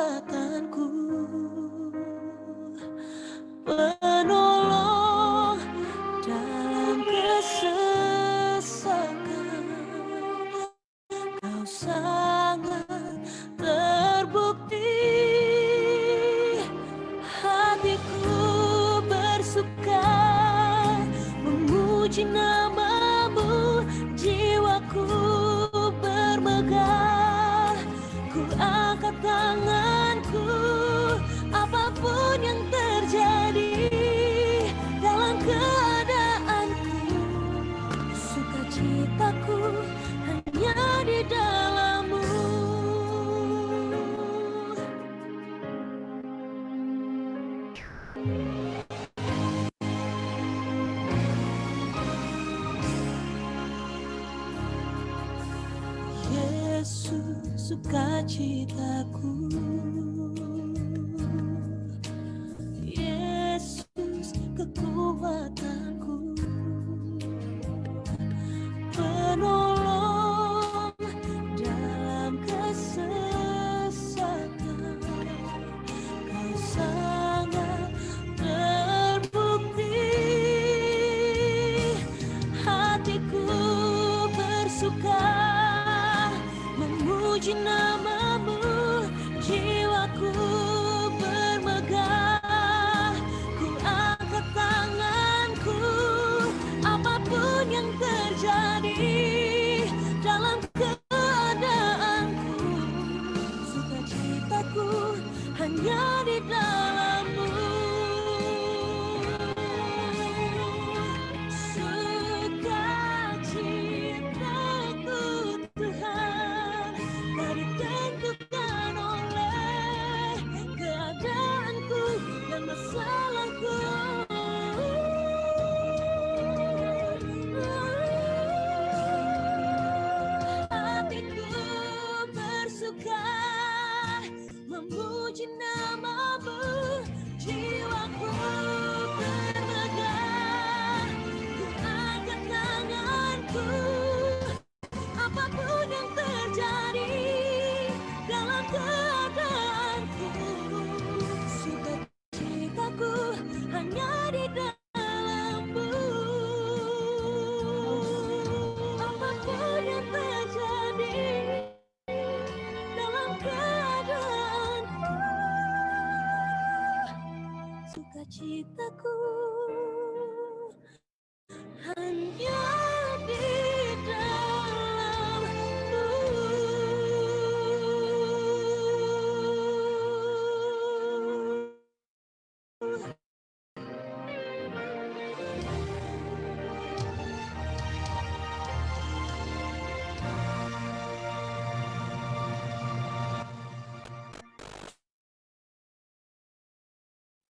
kekuatanku, penolong dalam kesesakan. Kau sangat terbukti, hatiku bersuka memuji namamu, jiwaku bermegah, ku angkat tanganku apapun yang terjadi dalam keadaanku, sukacitaku hanya di dalam-Mu. Yesus, sukacitaku. Yesus, kekuatanku, penolong dalam kesesakan. Kau sangat terbukti, hatiku bersuka memuji namamu, jiwaku bermegah, ku angkat tanganku apapun yang terjadi dalam keadaanku, sukacitaku hanya di dalam-Mu. Sukacitaku Tuhan tak ditentukan oleh keadaanku dan masalahku. Hatiku bersuka memuji namamu, jiwaku bermegah, ku angkat tanganku apapun yang terjadi dalam keadaanku, sukacitaku hanya di dalam-Mu. Apapun yang terjadi dalam keadaanku, sukacitaku hanya di dalam-Mu.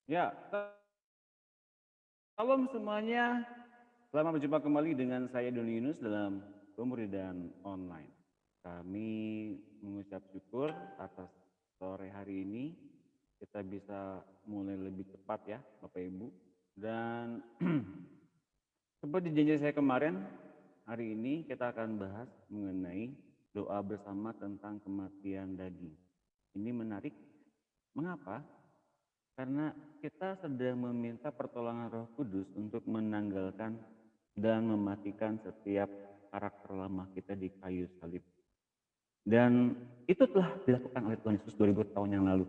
Ya, salam semuanya. Selamat berjumpa kembali dengan saya Doni Yunus dalam Pemuridan Online. Kami mengucap syukur atas sore hari ini kita bisa mulai lebih cepat ya Bapak Ibu. Dan seperti janji saya kemarin, hari ini kita akan bahas mengenai doa bersama tentang kematian daging. Ini menarik. Mengapa? Karena kita sedang meminta pertolongan Roh Kudus untuk menanggalkan dan mematikan setiap karakter lama kita di kayu salib. Dan itu telah dilakukan oleh Tuhan Yesus 2000 tahun yang lalu.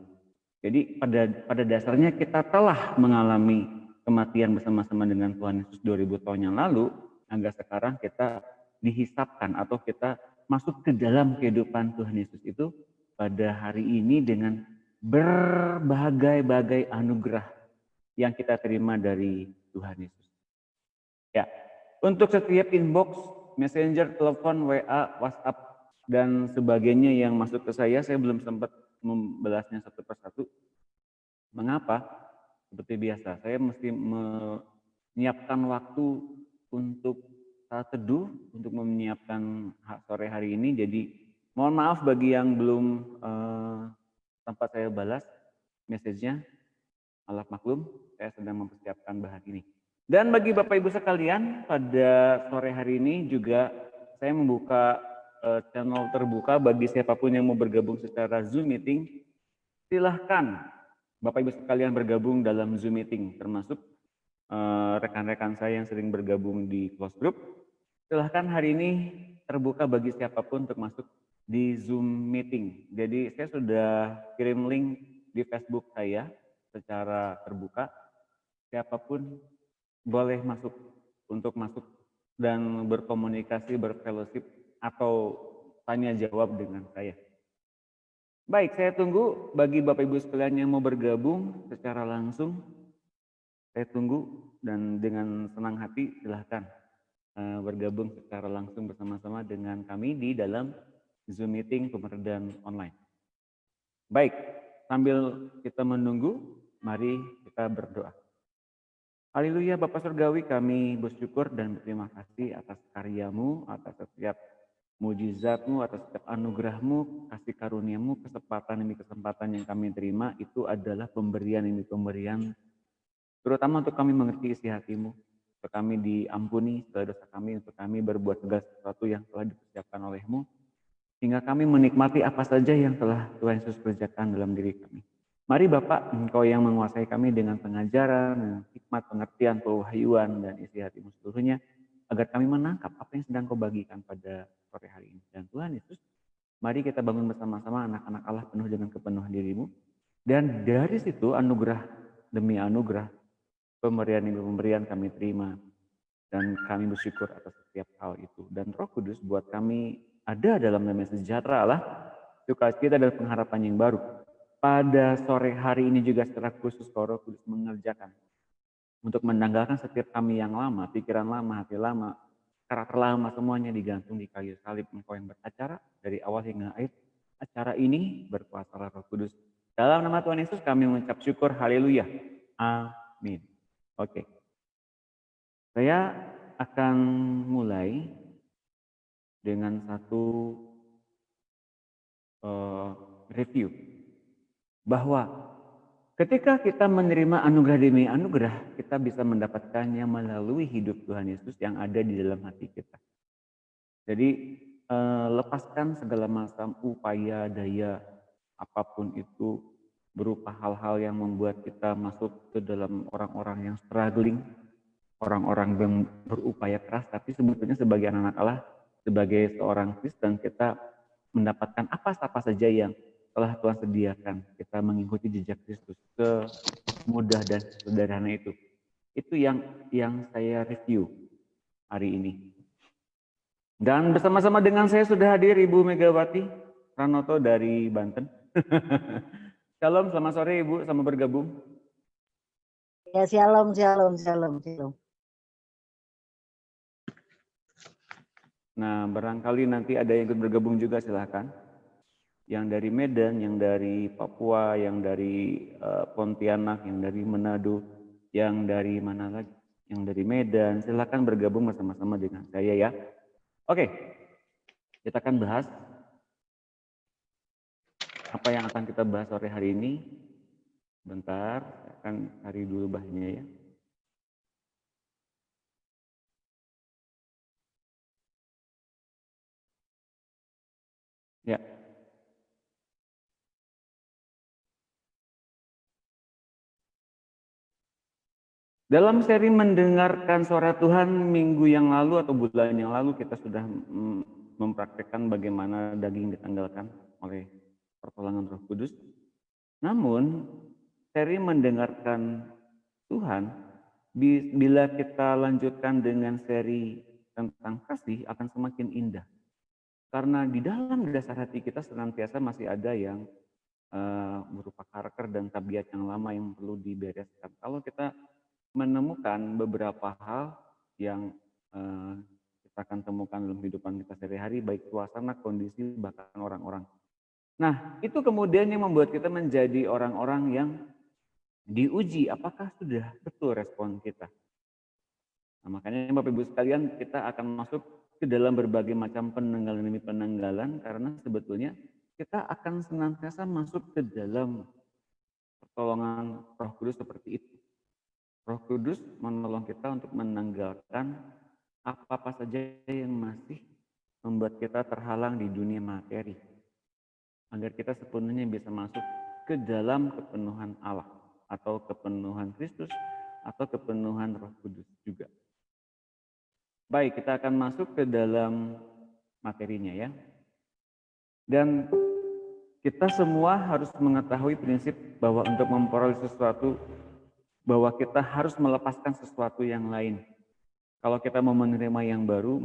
Jadi pada dasarnya kita telah mengalami kematian bersama-sama dengan Tuhan Yesus 2000 tahun yang lalu, hingga sekarang kita dihisapkan atau kita masuk ke dalam kehidupan Tuhan Yesus itu pada hari ini dengan berbagai-bagai anugerah yang kita terima dari Tuhan Yesus. Ya, untuk setiap inbox, messenger, telepon, WA, WhatsApp, dan sebagainya yang masuk ke saya belum sempat membalasnya satu persatu. Mengapa? Seperti biasa, saya mesti menyiapkan waktu untuk saat teduh, untuk menyiapkan sore hari ini. Jadi mohon maaf bagi yang belum tempat saya balas message-nya, maaf maklum, saya sedang mempersiapkan bahan ini. Dan bagi Bapak Ibu sekalian, pada sore hari ini juga saya membuka channel terbuka bagi siapapun yang mau bergabung secara Zoom meeting. silahkan Bapak Ibu sekalian bergabung dalam Zoom meeting, termasuk rekan-rekan saya yang sering bergabung di close group. Silahkan hari ini terbuka bagi siapapun untuk masuk di Zoom meeting. Jadi saya sudah kirim link di Facebook saya secara terbuka. Siapapun boleh masuk untuk masuk dan berkomunikasi, berfellowship atau tanya jawab dengan saya. Baik, saya tunggu bagi Bapak Ibu sekalian yang mau bergabung secara langsung. Saya tunggu dan dengan senang hati silahkan bergabung secara langsung bersama-sama dengan kami di dalam Zoom meeting pemerdaan online. Baik, sambil kita menunggu, mari kita berdoa. Haleluya Bapak Surgawi, kami bersyukur dan berterima kasih atas karyamu, atas setiap mujizatmu, atas setiap anugerahmu, kasih karuniamu, kesempatan demi kesempatan yang kami terima, itu adalah pemberian demi pemberian, terutama untuk kami mengerti isi hatimu, untuk kami diampuni segala dosa kami, untuk kami berbuat segala sesuatu yang telah dipersiapkan olehmu, hingga kami menikmati apa saja yang telah Tuhan Yesus kerjakan dalam diri kami. Mari Bapak, Engkau yang menguasai kami dengan pengajaran, dengan hikmat, pengertian, pewahyuan, dan isi hatimu seluruhnya, agar kami menangkap apa yang sedang Kau bagikan pada sore hari ini. Dan Tuhan Yesus, mari kita bangun bersama-sama anak-anak Allah penuh dengan kepenuhan dirimu. Dan dari situ anugerah demi anugerah, pemberian demi pemberian kami terima. Dan kami bersyukur atas setiap hal itu. Dan Roh Kudus buat kami ada dalam damai sejahtera Allah, sukacita dan pengharapan yang baru. Pada sore hari ini juga secara khusus Roh Kudus mengerjakan untuk menanggalkan setiap kami yang lama, pikiran lama, hati lama, karakter lama, semuanya digantung di kayu salib Engkau yang beracara dari awal hingga akhir. Acara ini berkuasa Roh Kudus. Dalam nama Tuhan Yesus kami mengucap syukur, haleluya, amin. Oke. Saya akan mulai dengan satu review bahwa ketika kita menerima anugerah demi anugerah, kita bisa mendapatkannya melalui hidup Tuhan Yesus yang ada di dalam hati kita. Jadi lepaskan segala macam upaya, daya, apapun itu berupa hal-hal yang membuat kita masuk ke dalam orang-orang yang struggling, orang-orang yang berupaya keras, tapi sebetulnya sebagai anak Allah, sebagai seorang Kristen, kita mendapatkan apa saja yang telah Tuhan sediakan. Kita mengikuti jejak Kristus semudah dan sederhana itu. Itu yang saya review hari ini. Dan bersama-sama dengan saya sudah hadir Ibu Megawati Pranoto dari Banten. Shalom, selamat sore Ibu, sama bergabung. Ya, shalom. Nah, barangkali nanti ada yang ikut bergabung juga, silahkan. Yang dari Medan, yang dari Papua, yang dari Pontianak, yang dari Manado, yang dari mana lagi? Yang dari Medan, silahkan bergabung bersama-sama dengan saya ya. Oke, kita akan bahas apa yang akan kita bahas sore hari ini. Bentar, saya akan cari dulu bahannya ya. Ya. Dalam seri mendengarkan suara Tuhan minggu yang lalu atau bulan yang lalu kita sudah mempraktekkan bagaimana daging ditanggalkan oleh pertolongan Roh Kudus. Namun seri mendengarkan Tuhan, bila kita lanjutkan dengan seri tentang kasih akan semakin indah. Karena di dalam dasar hati kita senantiasa masih ada yang berupa karakter dan tabiat yang lama yang perlu dibereskan. Kalau kita menemukan beberapa hal yang kita akan temukan dalam kehidupan kita sehari-hari, baik suasana, kondisi, bahkan orang-orang. Nah, itu kemudian yang membuat kita menjadi orang-orang yang diuji apakah sudah betul respon kita. Nah, makanya Bapak Ibu sekalian, kita akan masuk ke dalam berbagai macam penanggalan demi penanggalan, karena sebetulnya kita akan senantiasa masuk ke dalam pertolongan Roh Kudus seperti itu. Roh Kudus menolong kita untuk menanggalkan apa-apa saja yang masih membuat kita terhalang di dunia materi. Agar kita sepenuhnya bisa masuk ke dalam kepenuhan Allah atau kepenuhan Kristus atau kepenuhan Roh Kudus juga. Baik, kita akan masuk ke dalam materinya ya. Dan kita semua harus mengetahui prinsip bahwa untuk memperoleh sesuatu, bahwa kita harus melepaskan sesuatu yang lain. Kalau kita mau menerima yang baru,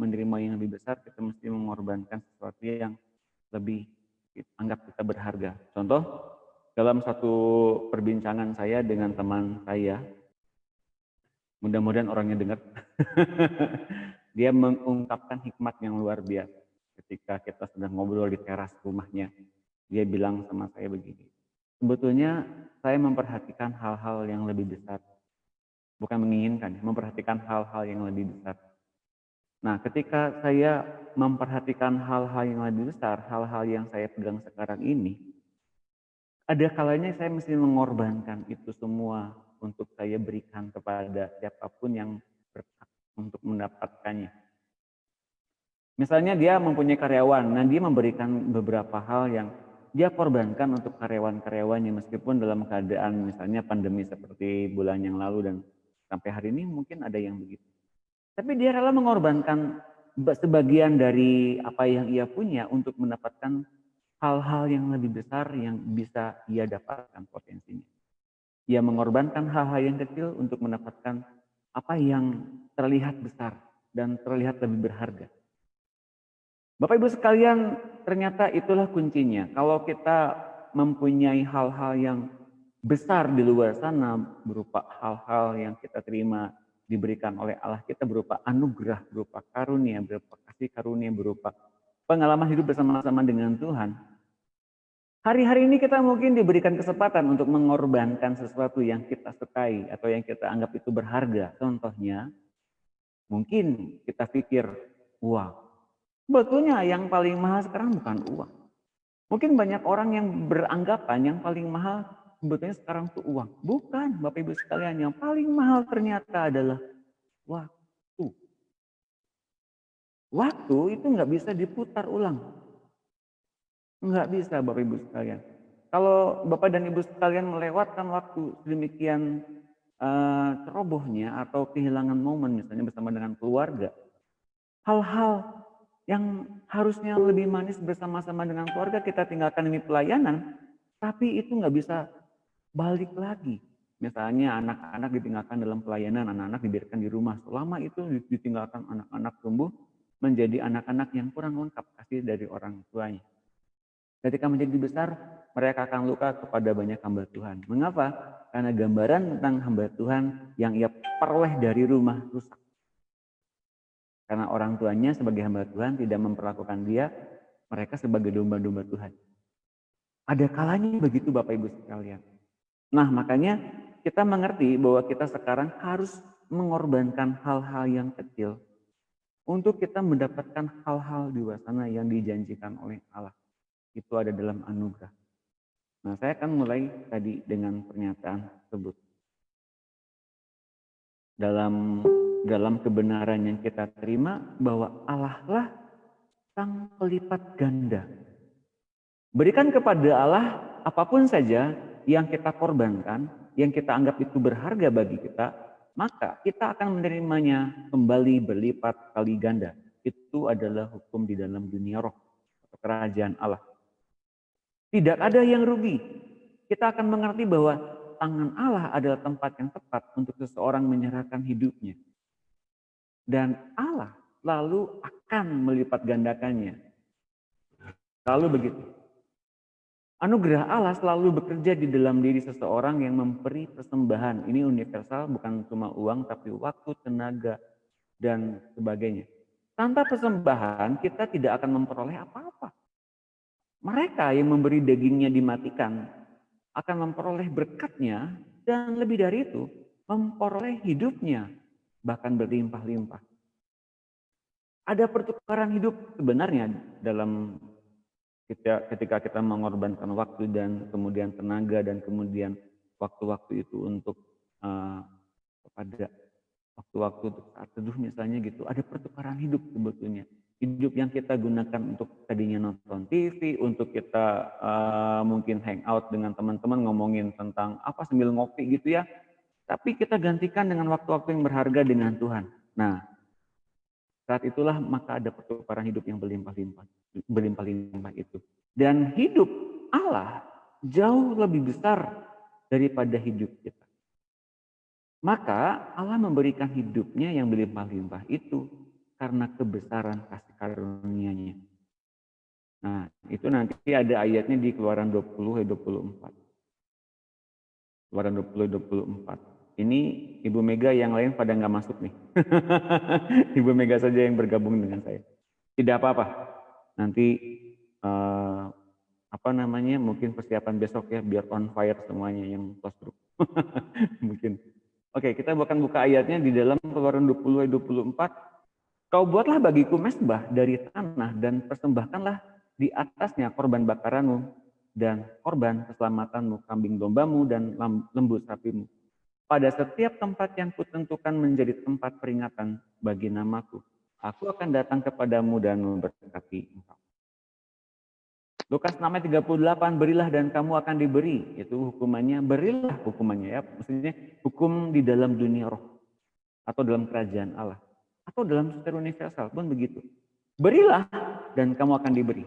menerima yang lebih besar, kita mesti mengorbankan sesuatu yang lebih anggap kita berharga. Contoh, dalam satu perbincangan saya dengan teman saya, mudah-mudahan orangnya dengar, dia mengungkapkan hikmat yang luar biasa. Ketika kita sedang ngobrol di teras rumahnya, dia bilang sama saya begini, sebetulnya saya memperhatikan hal-hal yang lebih besar. Bukan menginginkan, memperhatikan hal-hal yang lebih besar. Nah, ketika saya memperhatikan hal-hal yang lebih besar, hal-hal yang saya pegang sekarang ini, ada kalanya saya mesti mengorbankan itu semua untuk saya berikan kepada siapapun yang berhak untuk mendapatkannya. Misalnya dia mempunyai karyawan, nah dia memberikan beberapa hal yang dia korbankan untuk karyawan-karyawannya meskipun dalam keadaan misalnya pandemi seperti bulan yang lalu dan sampai hari ini mungkin ada yang begitu. Tapi dia rela mengorbankan sebagian dari apa yang ia punya untuk mendapatkan hal-hal yang lebih besar yang bisa ia dapatkan potensinya. Ia mengorbankan hal-hal yang kecil untuk mendapatkan apa yang terlihat besar dan terlihat lebih berharga. Bapak Ibu sekalian, ternyata itulah kuncinya. Kalau kita mempunyai hal-hal yang besar di luar sana berupa hal-hal yang kita terima diberikan oleh Allah kita berupa anugerah, berupa karunia, berupa kasih karunia, berupa pengalaman hidup bersama-sama dengan Tuhan. Hari-hari ini kita mungkin diberikan kesempatan untuk mengorbankan sesuatu yang kita sukai atau yang kita anggap itu berharga. Contohnya, mungkin kita pikir uang. Sebetulnya yang paling mahal sekarang bukan uang. Mungkin banyak orang yang beranggapan yang paling mahal sebetulnya sekarang itu uang. Bukan, Bapak Ibu sekalian, yang paling mahal ternyata adalah waktu. Waktu itu nggak bisa diputar ulang. Nggak bisa Bapak Ibu sekalian. Kalau Bapak dan Ibu sekalian melewatkan waktu sedemikian cerobohnya atau kehilangan momen misalnya bersama dengan keluarga, hal-hal yang harusnya lebih manis bersama-sama dengan keluarga kita tinggalkan demi pelayanan, tapi itu nggak bisa balik lagi. Misalnya anak-anak ditinggalkan dalam pelayanan, anak-anak dibiarkan di rumah. Selama itu ditinggalkan anak-anak tumbuh menjadi anak-anak yang kurang lengkap kasih dari orang tuanya. Ketika menjadi besar, mereka akan luka kepada banyak hamba Tuhan. Mengapa? Karena gambaran tentang hamba Tuhan yang ia peroleh dari rumah rusak. Karena orang tuanya sebagai hamba Tuhan tidak memperlakukan dia, mereka sebagai domba-domba Tuhan. Ada kalanya begitu Bapak Ibu sekalian. Nah makanya kita mengerti bahwa kita sekarang harus mengorbankan hal-hal yang kecil untuk kita mendapatkan hal-hal di luar sana yang dijanjikan oleh Allah. Itu ada dalam anugerah. Nah saya akan mulai tadi dengan pernyataan tersebut. Dalam kebenaran yang kita terima bahwa Allah lah sang pelipat ganda. Berikan kepada Allah apapun saja yang kita korbankan, yang kita anggap itu berharga bagi kita, maka kita akan menerimanya kembali berlipat kali ganda. Itu adalah hukum di dalam dunia roh, kerajaan Allah. Tidak ada yang rugi. Kita akan mengerti bahwa tangan Allah adalah tempat yang tepat untuk seseorang menyerahkan hidupnya. Dan Allah lalu akan melipat gandakannya. Lalu begitu. Anugerah Allah selalu bekerja di dalam diri seseorang yang memberi persembahan. Ini universal, bukan cuma uang, tapi waktu, tenaga, dan sebagainya. Tanpa persembahan, kita tidak akan memperoleh apa-apa. Mereka yang memberi dagingnya dimatikan akan memperoleh berkatnya dan lebih dari itu memperoleh hidupnya bahkan berlimpah-limpah. Ada pertukaran hidup sebenarnya dalam ketika kita mengorbankan waktu dan kemudian tenaga dan kemudian waktu-waktu itu untuk kepada waktu-waktu untuk saat teduh misalnya gitu. Ada pertukaran hidup sebetulnya Hidup yang kita gunakan untuk tadinya nonton TV, untuk kita mungkin hangout dengan teman-teman ngomongin tentang apa sambil ngopi gitu ya. Tapi kita gantikan dengan waktu-waktu yang berharga dengan Tuhan. Nah, saat itulah maka ada pertukaran hidup yang berlimpah-limpah itu. Dan hidup Allah jauh lebih besar daripada hidup kita. Maka Allah memberikan hidupnya yang berlimpah-limpah itu karena kebesaran kasih karunia-Nya. Nah, itu nanti ada ayatnya di Keluaran 20 ayat 24. Keluaran 20 ayat 24. Ini Ibu Mega yang lain pada nggak masuk nih. Ibu Mega saja yang bergabung dengan saya. Tidak apa-apa. Nanti mungkin persiapan besok ya biar on fire semuanya yang close group. Mungkin. Oke, kita akan buka ayatnya di dalam Keluaran 20 ayat 24. Kau buatlah bagiku mezbah dari tanah dan persembahkanlah di atasnya korban bakaranmu dan korban keselamatanmu, kambing dombamu dan lembu sapimu. Pada setiap tempat yang kutentukan menjadi tempat peringatan bagi namaku, aku akan datang kepadamu dan memberkati engkau. Lukas 6 ayat 38, berilah dan kamu akan diberi. Itu hukumannya, berilah hukumannya ya. Maksudnya hukum di dalam dunia roh atau dalam kerajaan Allah. Atau dalam secara universal pun begitu. Berilah dan kamu akan diberi.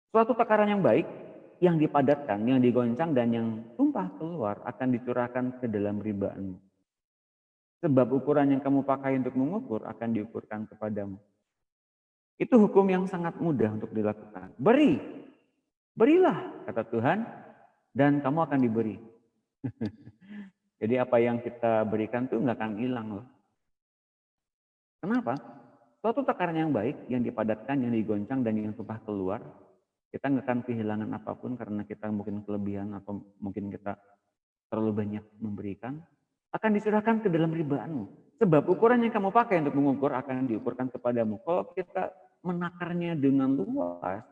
Suatu takaran yang baik, yang dipadatkan, yang digoncang, dan yang tumpah keluar akan dicurahkan ke dalam ribaanmu. Sebab ukuran yang kamu pakai untuk mengukur akan diukurkan kepadamu. Itu hukum yang sangat mudah untuk dilakukan. Berilah, kata Tuhan, dan kamu akan diberi. Jadi apa yang kita berikan tuh nggak akan hilang loh. Kenapa? Suatu takaran yang baik, yang dipadatkan, yang digoncang, dan yang tumpah keluar, kita nggak akan kehilangan apapun karena kita mungkin kelebihan atau mungkin kita terlalu banyak memberikan, akan diserahkan ke dalam ribaanmu. Sebab ukuran yang kamu pakai untuk mengukur akan diukurkan kepadamu. Kalau kita menakarnya dengan luas,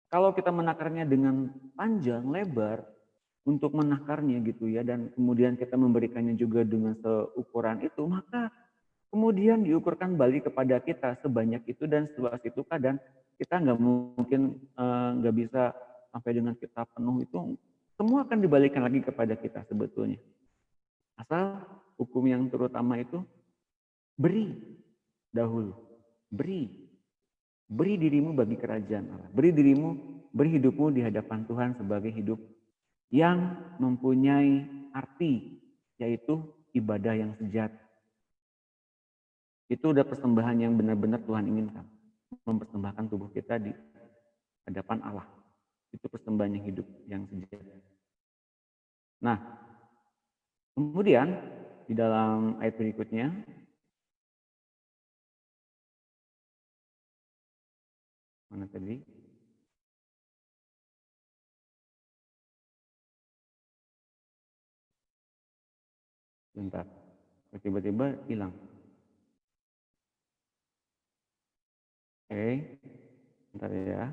kalau kita menakarnya dengan panjang, lebar, untuk menakarnya gitu ya, dan kemudian kita memberikannya juga dengan seukuran itu, maka kemudian diukurkan balik kepada kita sebanyak itu dan seluas itu, dan kita nggak mungkin nggak bisa sampai dengan kita penuh itu, semua akan dibalikan lagi kepada kita sebetulnya. Asal hukum yang terutama itu beri dahulu, beri dirimu bagi kerajaan Allah, beri hidupmu di hadapan Tuhan sebagai hidup yang mempunyai arti, yaitu ibadah yang sejati. Itu udah persembahan yang benar-benar Tuhan inginkan. Mempersembahkan tubuh kita di hadapan Allah. Itu persembahan yang hidup, yang sejati. Nah, kemudian di dalam ayat berikutnya, mana tadi? Bentar, tiba-tiba hilang. Oke, bentar ya.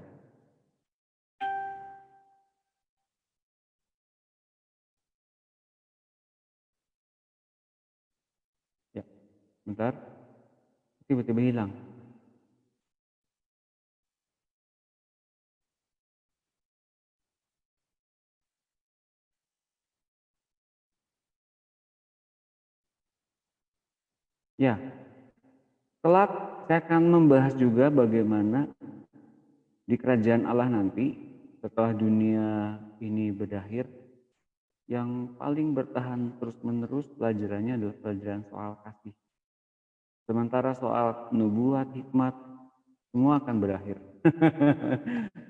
Ya, bentar. Tiba-tiba hilang. Ya, kelak saya akan membahas juga bagaimana di kerajaan Allah nanti setelah dunia ini berakhir, yang paling bertahan terus-menerus pelajarannya adalah pelajaran soal kasih. Sementara soal nubuat, hikmat, semua akan berakhir.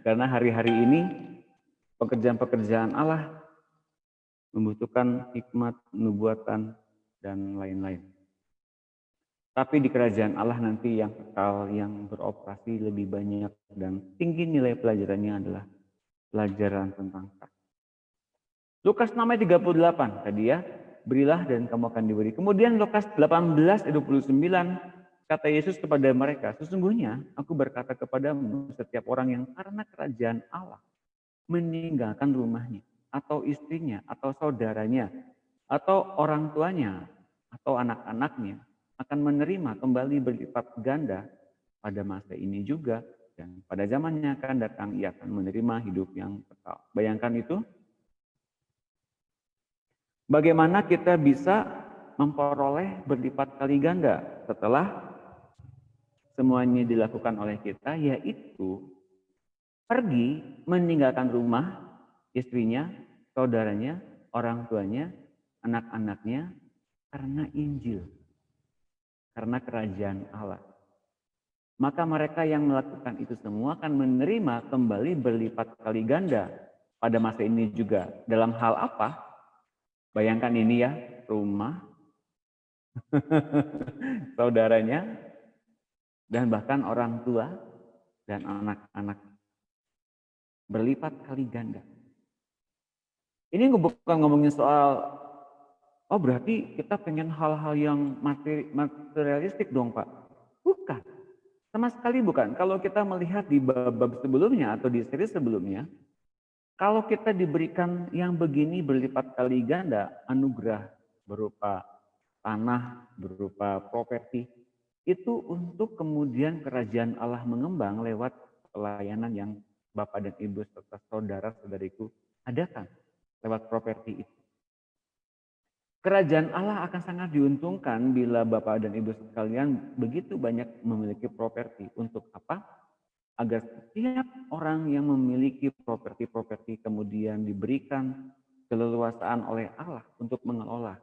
Karena hari-hari ini pekerjaan-pekerjaan Allah membutuhkan hikmat, nubuatan, dan lain-lain. Tapi di kerajaan Allah nanti yang kekal, yang beroperasi lebih banyak dan tinggi nilai pelajarannya adalah pelajaran tentang kasih. Lukas 6 ayat 38 tadi ya, berilah dan kamu akan diberi. Kemudian Lukas 18 ayat 29, kata Yesus kepada mereka, sesungguhnya aku berkata kepadamu, setiap orang yang karena kerajaan Allah meninggalkan rumahnya, atau istrinya, atau saudaranya, atau orang tuanya, atau anak-anaknya, akan menerima kembali berlipat ganda pada masa ini juga, dan pada zamannya akan datang ia akan menerima hidup yang kekal. Bayangkan itu. Bagaimana kita bisa memperoleh berlipat kali ganda setelah semuanya dilakukan oleh kita, yaitu pergi meninggalkan rumah, istrinya, saudaranya, orang tuanya, anak-anaknya, karena Injil, karena kerajaan Allah. Maka mereka yang melakukan itu semua akan menerima kembali berlipat kali ganda pada masa ini juga. Dalam hal apa? Bayangkan ini ya, rumah, saudaranya, dan bahkan orang tua dan anak-anak. Berlipat kali ganda. Ini bukan ngomongin soal, oh berarti kita pengen hal-hal yang materialistik dong Pak. Bukan, sama sekali bukan. Kalau kita melihat di bab sebelumnya atau di seri sebelumnya, kalau kita diberikan yang begini berlipat kali ganda, anugerah berupa tanah, berupa properti, itu untuk kemudian kerajaan Allah mengembang lewat pelayanan yang Bapak dan Ibu serta saudara-saudariku adakan lewat properti itu. Kerajaan Allah akan sangat diuntungkan bila Bapak dan Ibu sekalian begitu banyak memiliki properti. Untuk apa? Agar setiap orang yang memiliki properti-properti kemudian diberikan keleluasaan oleh Allah untuk mengelola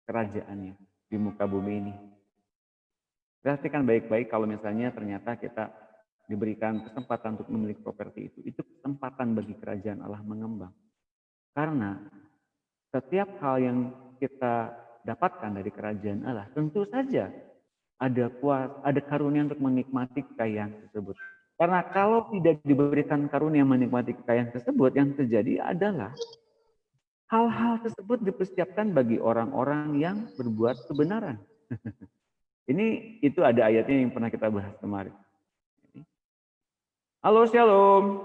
kerajaannya di muka bumi ini. Perhatikan baik-baik kalau misalnya ternyata kita diberikan kesempatan untuk memiliki properti itu kesempatan bagi kerajaan Allah mengembang. Karena setiap hal yang kita dapatkan dari kerajaan Allah tentu saja ada karunia untuk menikmati kekayaan tersebut. Karena kalau tidak diberikan karunia menikmati kekayaan tersebut, yang terjadi adalah hal-hal tersebut dipersiapkan bagi orang-orang yang berbuat kebenaran. Itu ada ayatnya yang pernah kita bahas kemarin. Halo, shalom.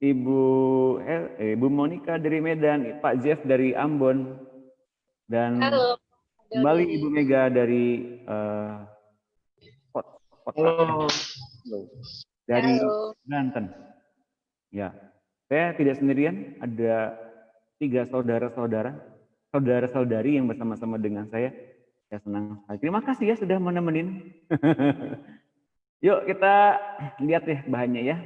Ibu Monica dari Medan, Pak Jeff dari Ambon, dan halo, kembali Ibu Mega dari dari Banten. Ya, saya tidak sendirian, ada 3 saudara-saudari yang bersama-sama dengan saya. Saya senang sekali. Terima kasih ya sudah menemenin. Yuk kita lihat deh bahannya ya.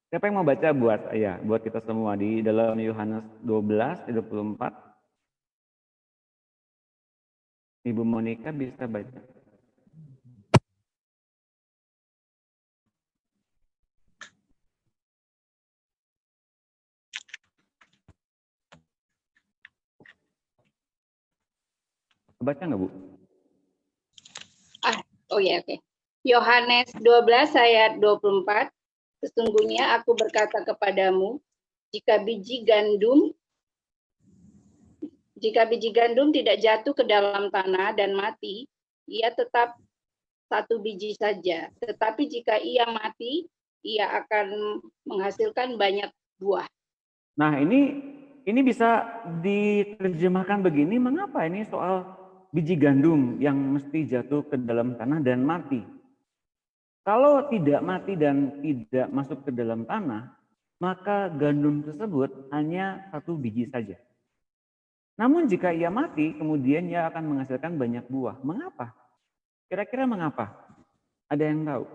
Siapa yang mau baca buat kita semua di dalam Yohanes 12 ayat 24. Ibu Monica bisa baca. Baca nggak Bu? Oh ya, oke. Yohanes 12 ayat 24. Sesungguhnya aku berkata kepadamu, jika biji gandum tidak jatuh ke dalam tanah dan mati, ia tetap satu biji saja. Tetapi jika ia mati, ia akan menghasilkan banyak buah. Nah, ini bisa diterjemahkan begini, mengapa ini soal biji gandum yang mesti jatuh ke dalam tanah dan mati? Kalau tidak mati dan tidak masuk ke dalam tanah, maka gandum tersebut hanya satu biji saja. Namun jika ia mati, kemudian ia akan menghasilkan banyak buah. Mengapa? Kira-kira mengapa? Ada yang tahu?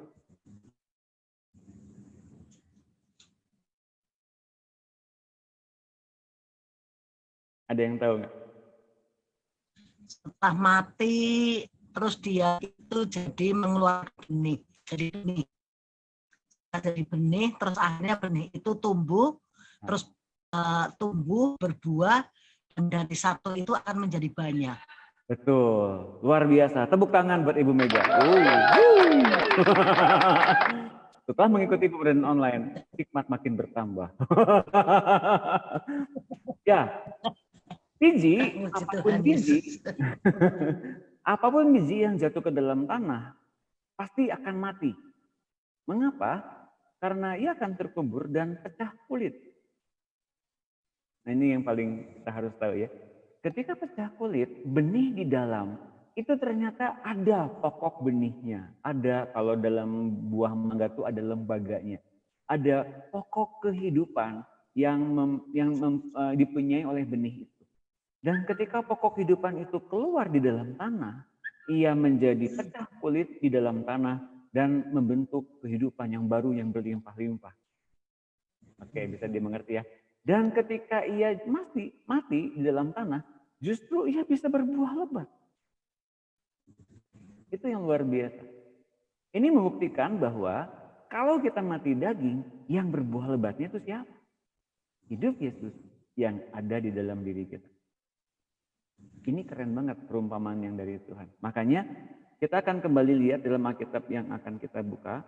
Ada yang tahu nggak? Setelah mati, terus dia itu jadi mengeluarkan benih. Jadi benih, terus akhirnya benih itu tumbuh, terus tumbuh, berbuah, dan dari satu itu akan menjadi banyak. Betul, luar biasa. Tepuk tangan buat Ibu Mega. Setelah mengikuti pembelajaran online, hikmat makin bertambah. Ya, apapun biji yang jatuh ke dalam tanah, pasti akan mati. Mengapa? Karena ia akan terkubur dan pecah kulit. Nah ini yang paling kita harus tahu ya. Ketika pecah kulit, benih di dalam itu ternyata ada pokok benihnya. Ada, kalau dalam buah mangga itu ada lembaganya. Ada pokok kehidupan yang dipunyai oleh benih itu. Dan ketika pokok kehidupan itu keluar di dalam tanah, ia menjadi pecah kulit di dalam tanah dan membentuk kehidupan yang baru yang berlimpah-limpah. Oke, bisa dimengerti ya. Dan ketika ia mati di dalam tanah, justru ia bisa berbuah lebat. Itu yang luar biasa. Ini membuktikan bahwa kalau kita mati daging, yang berbuah lebatnya itu siapa? Hidup Yesus yang ada di dalam diri kita. Ini keren banget perumpamaan yang dari Tuhan. Makanya kita akan kembali lihat dalam Alkitab yang akan kita buka.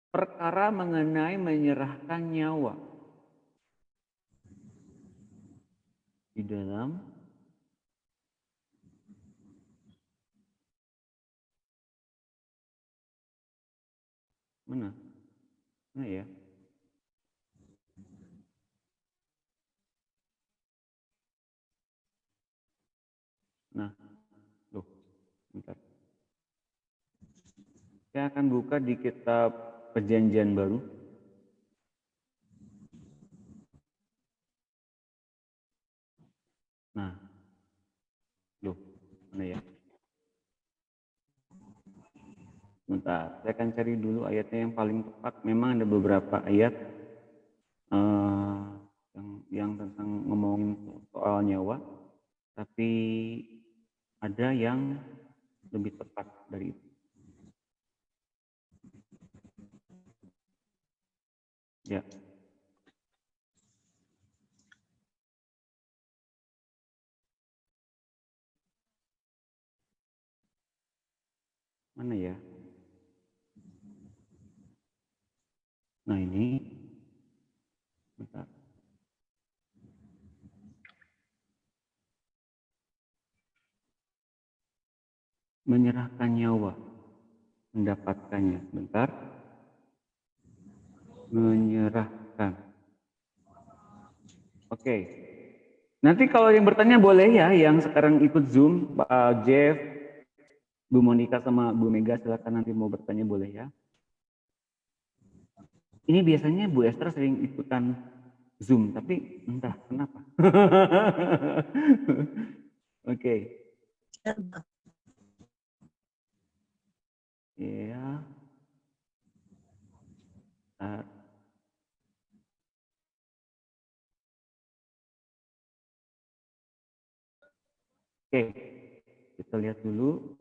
Perkara mengenai menyerahkan nyawa. Di dalam mana? Nah ya. Nah, loh, bentar. Saya akan buka di kitab Perjanjian Baru. Nah, loh, mana ya? Bentar, saya akan cari dulu ayatnya yang paling tepat. Memang ada beberapa ayat yang tentang ngomongin soal nyawa, tapi ada yang lebih tepat dari itu. Ya. Mana ya? Nah ini, bentar. Menyerahkan nyawa, mendapatkannya. Bentar. Menyerahkan. Oke. Nanti kalau yang bertanya boleh ya, yang sekarang ikut Zoom, Pak Jeff, Bu Monika sama Bu Mega, silakan nanti mau bertanya boleh ya. Ini biasanya Bu Esther sering ikutan Zoom, tapi entah kenapa. Oke. Ya. Oke, kita lihat dulu.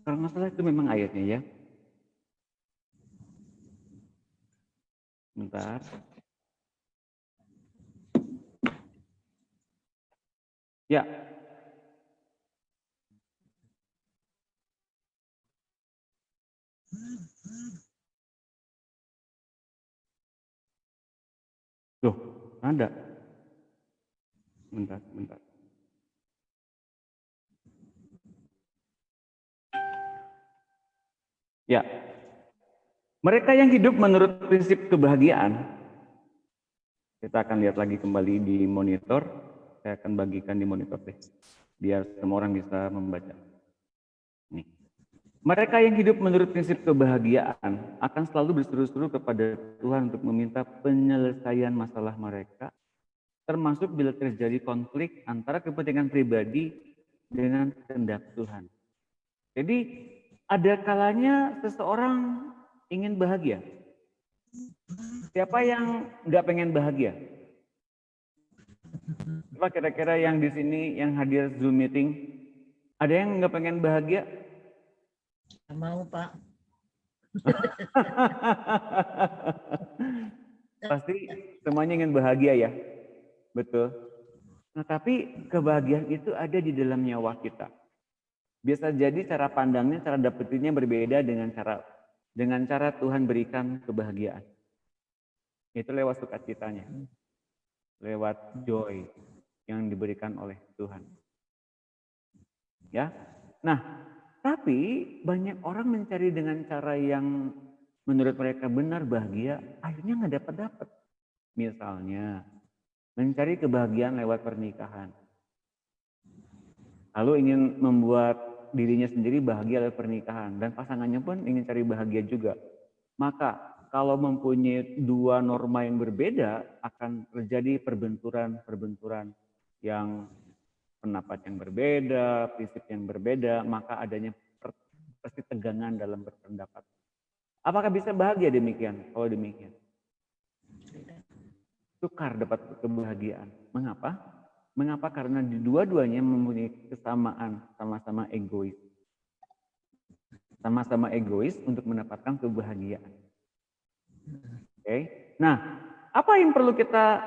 Kalau nggak salah itu memang ayatnya ya. Bentar. Ya. Loh, ada. Bentar. Ya. Mereka yang hidup menurut prinsip kebahagiaan. Kita akan lihat lagi kembali di monitor. Saya akan bagikan di monitor deh. Biar semua orang bisa membaca. Nih. Mereka yang hidup menurut prinsip kebahagiaan akan selalu berseru-seru kepada Tuhan untuk meminta penyelesaian masalah mereka, termasuk bila terjadi konflik antara kepentingan pribadi dengan kehendak Tuhan. Jadi ada kalanya seseorang ingin bahagia. Siapa yang nggak pengen bahagia? Coba kira-kira yang di sini yang hadir Zoom meeting, ada yang nggak pengen bahagia? Mau Pak. Pasti semuanya ingin bahagia ya, betul. Nah tapi kebahagiaan itu ada di dalam nyawa kita. Biasa jadi cara pandangnya, cara dapetinnya berbeda dengan cara Tuhan berikan kebahagiaan. Itu lewat sukacitanya, lewat joy, yang diberikan oleh Tuhan. Ya. Nah, tapi banyak orang mencari dengan cara yang menurut mereka benar bahagia, akhirnya nggak dapat. Misalnya, mencari kebahagiaan lewat pernikahan. Lalu ingin membuat dirinya sendiri bahagia lewat pernikahan, dan pasangannya pun ingin cari bahagia juga. Maka kalau mempunyai dua norma yang berbeda, akan terjadi perbenturan yang pendapat yang berbeda, prinsip yang berbeda, maka adanya pasti tegangan dalam berpendapat. Apakah bisa bahagia demikian? Kalau demikian, sukar dapat kebahagiaan. Mengapa? Mengapa? Karena di dua-duanya mempunyai kesamaan, sama-sama egois. Sama-sama egois untuk mendapatkan kebahagiaan. Oke. Nah, apa yang perlu kita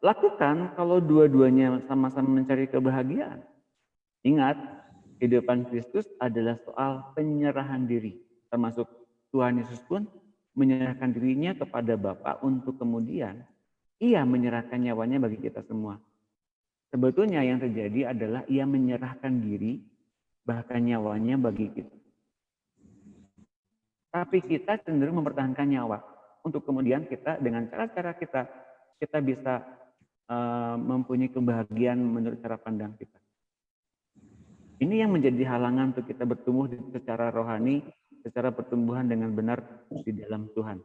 lakukan kalau dua-duanya sama-sama mencari kebahagiaan? Ingat, kehidupan Kristus adalah soal penyerahan diri. Termasuk Tuhan Yesus pun menyerahkan dirinya kepada Bapa untuk kemudian Ia menyerahkan nyawanya bagi kita semua. Sebetulnya yang terjadi adalah Ia menyerahkan diri, bahkan nyawanya bagi kita. Tapi kita cenderung mempertahankan nyawa untuk kemudian kita dengan cara-cara kita bisa mempunyai kebahagiaan menurut cara pandang kita. Ini yang menjadi halangan untuk kita bertumbuh secara rohani, secara pertumbuhan dengan benar di dalam Tuhan.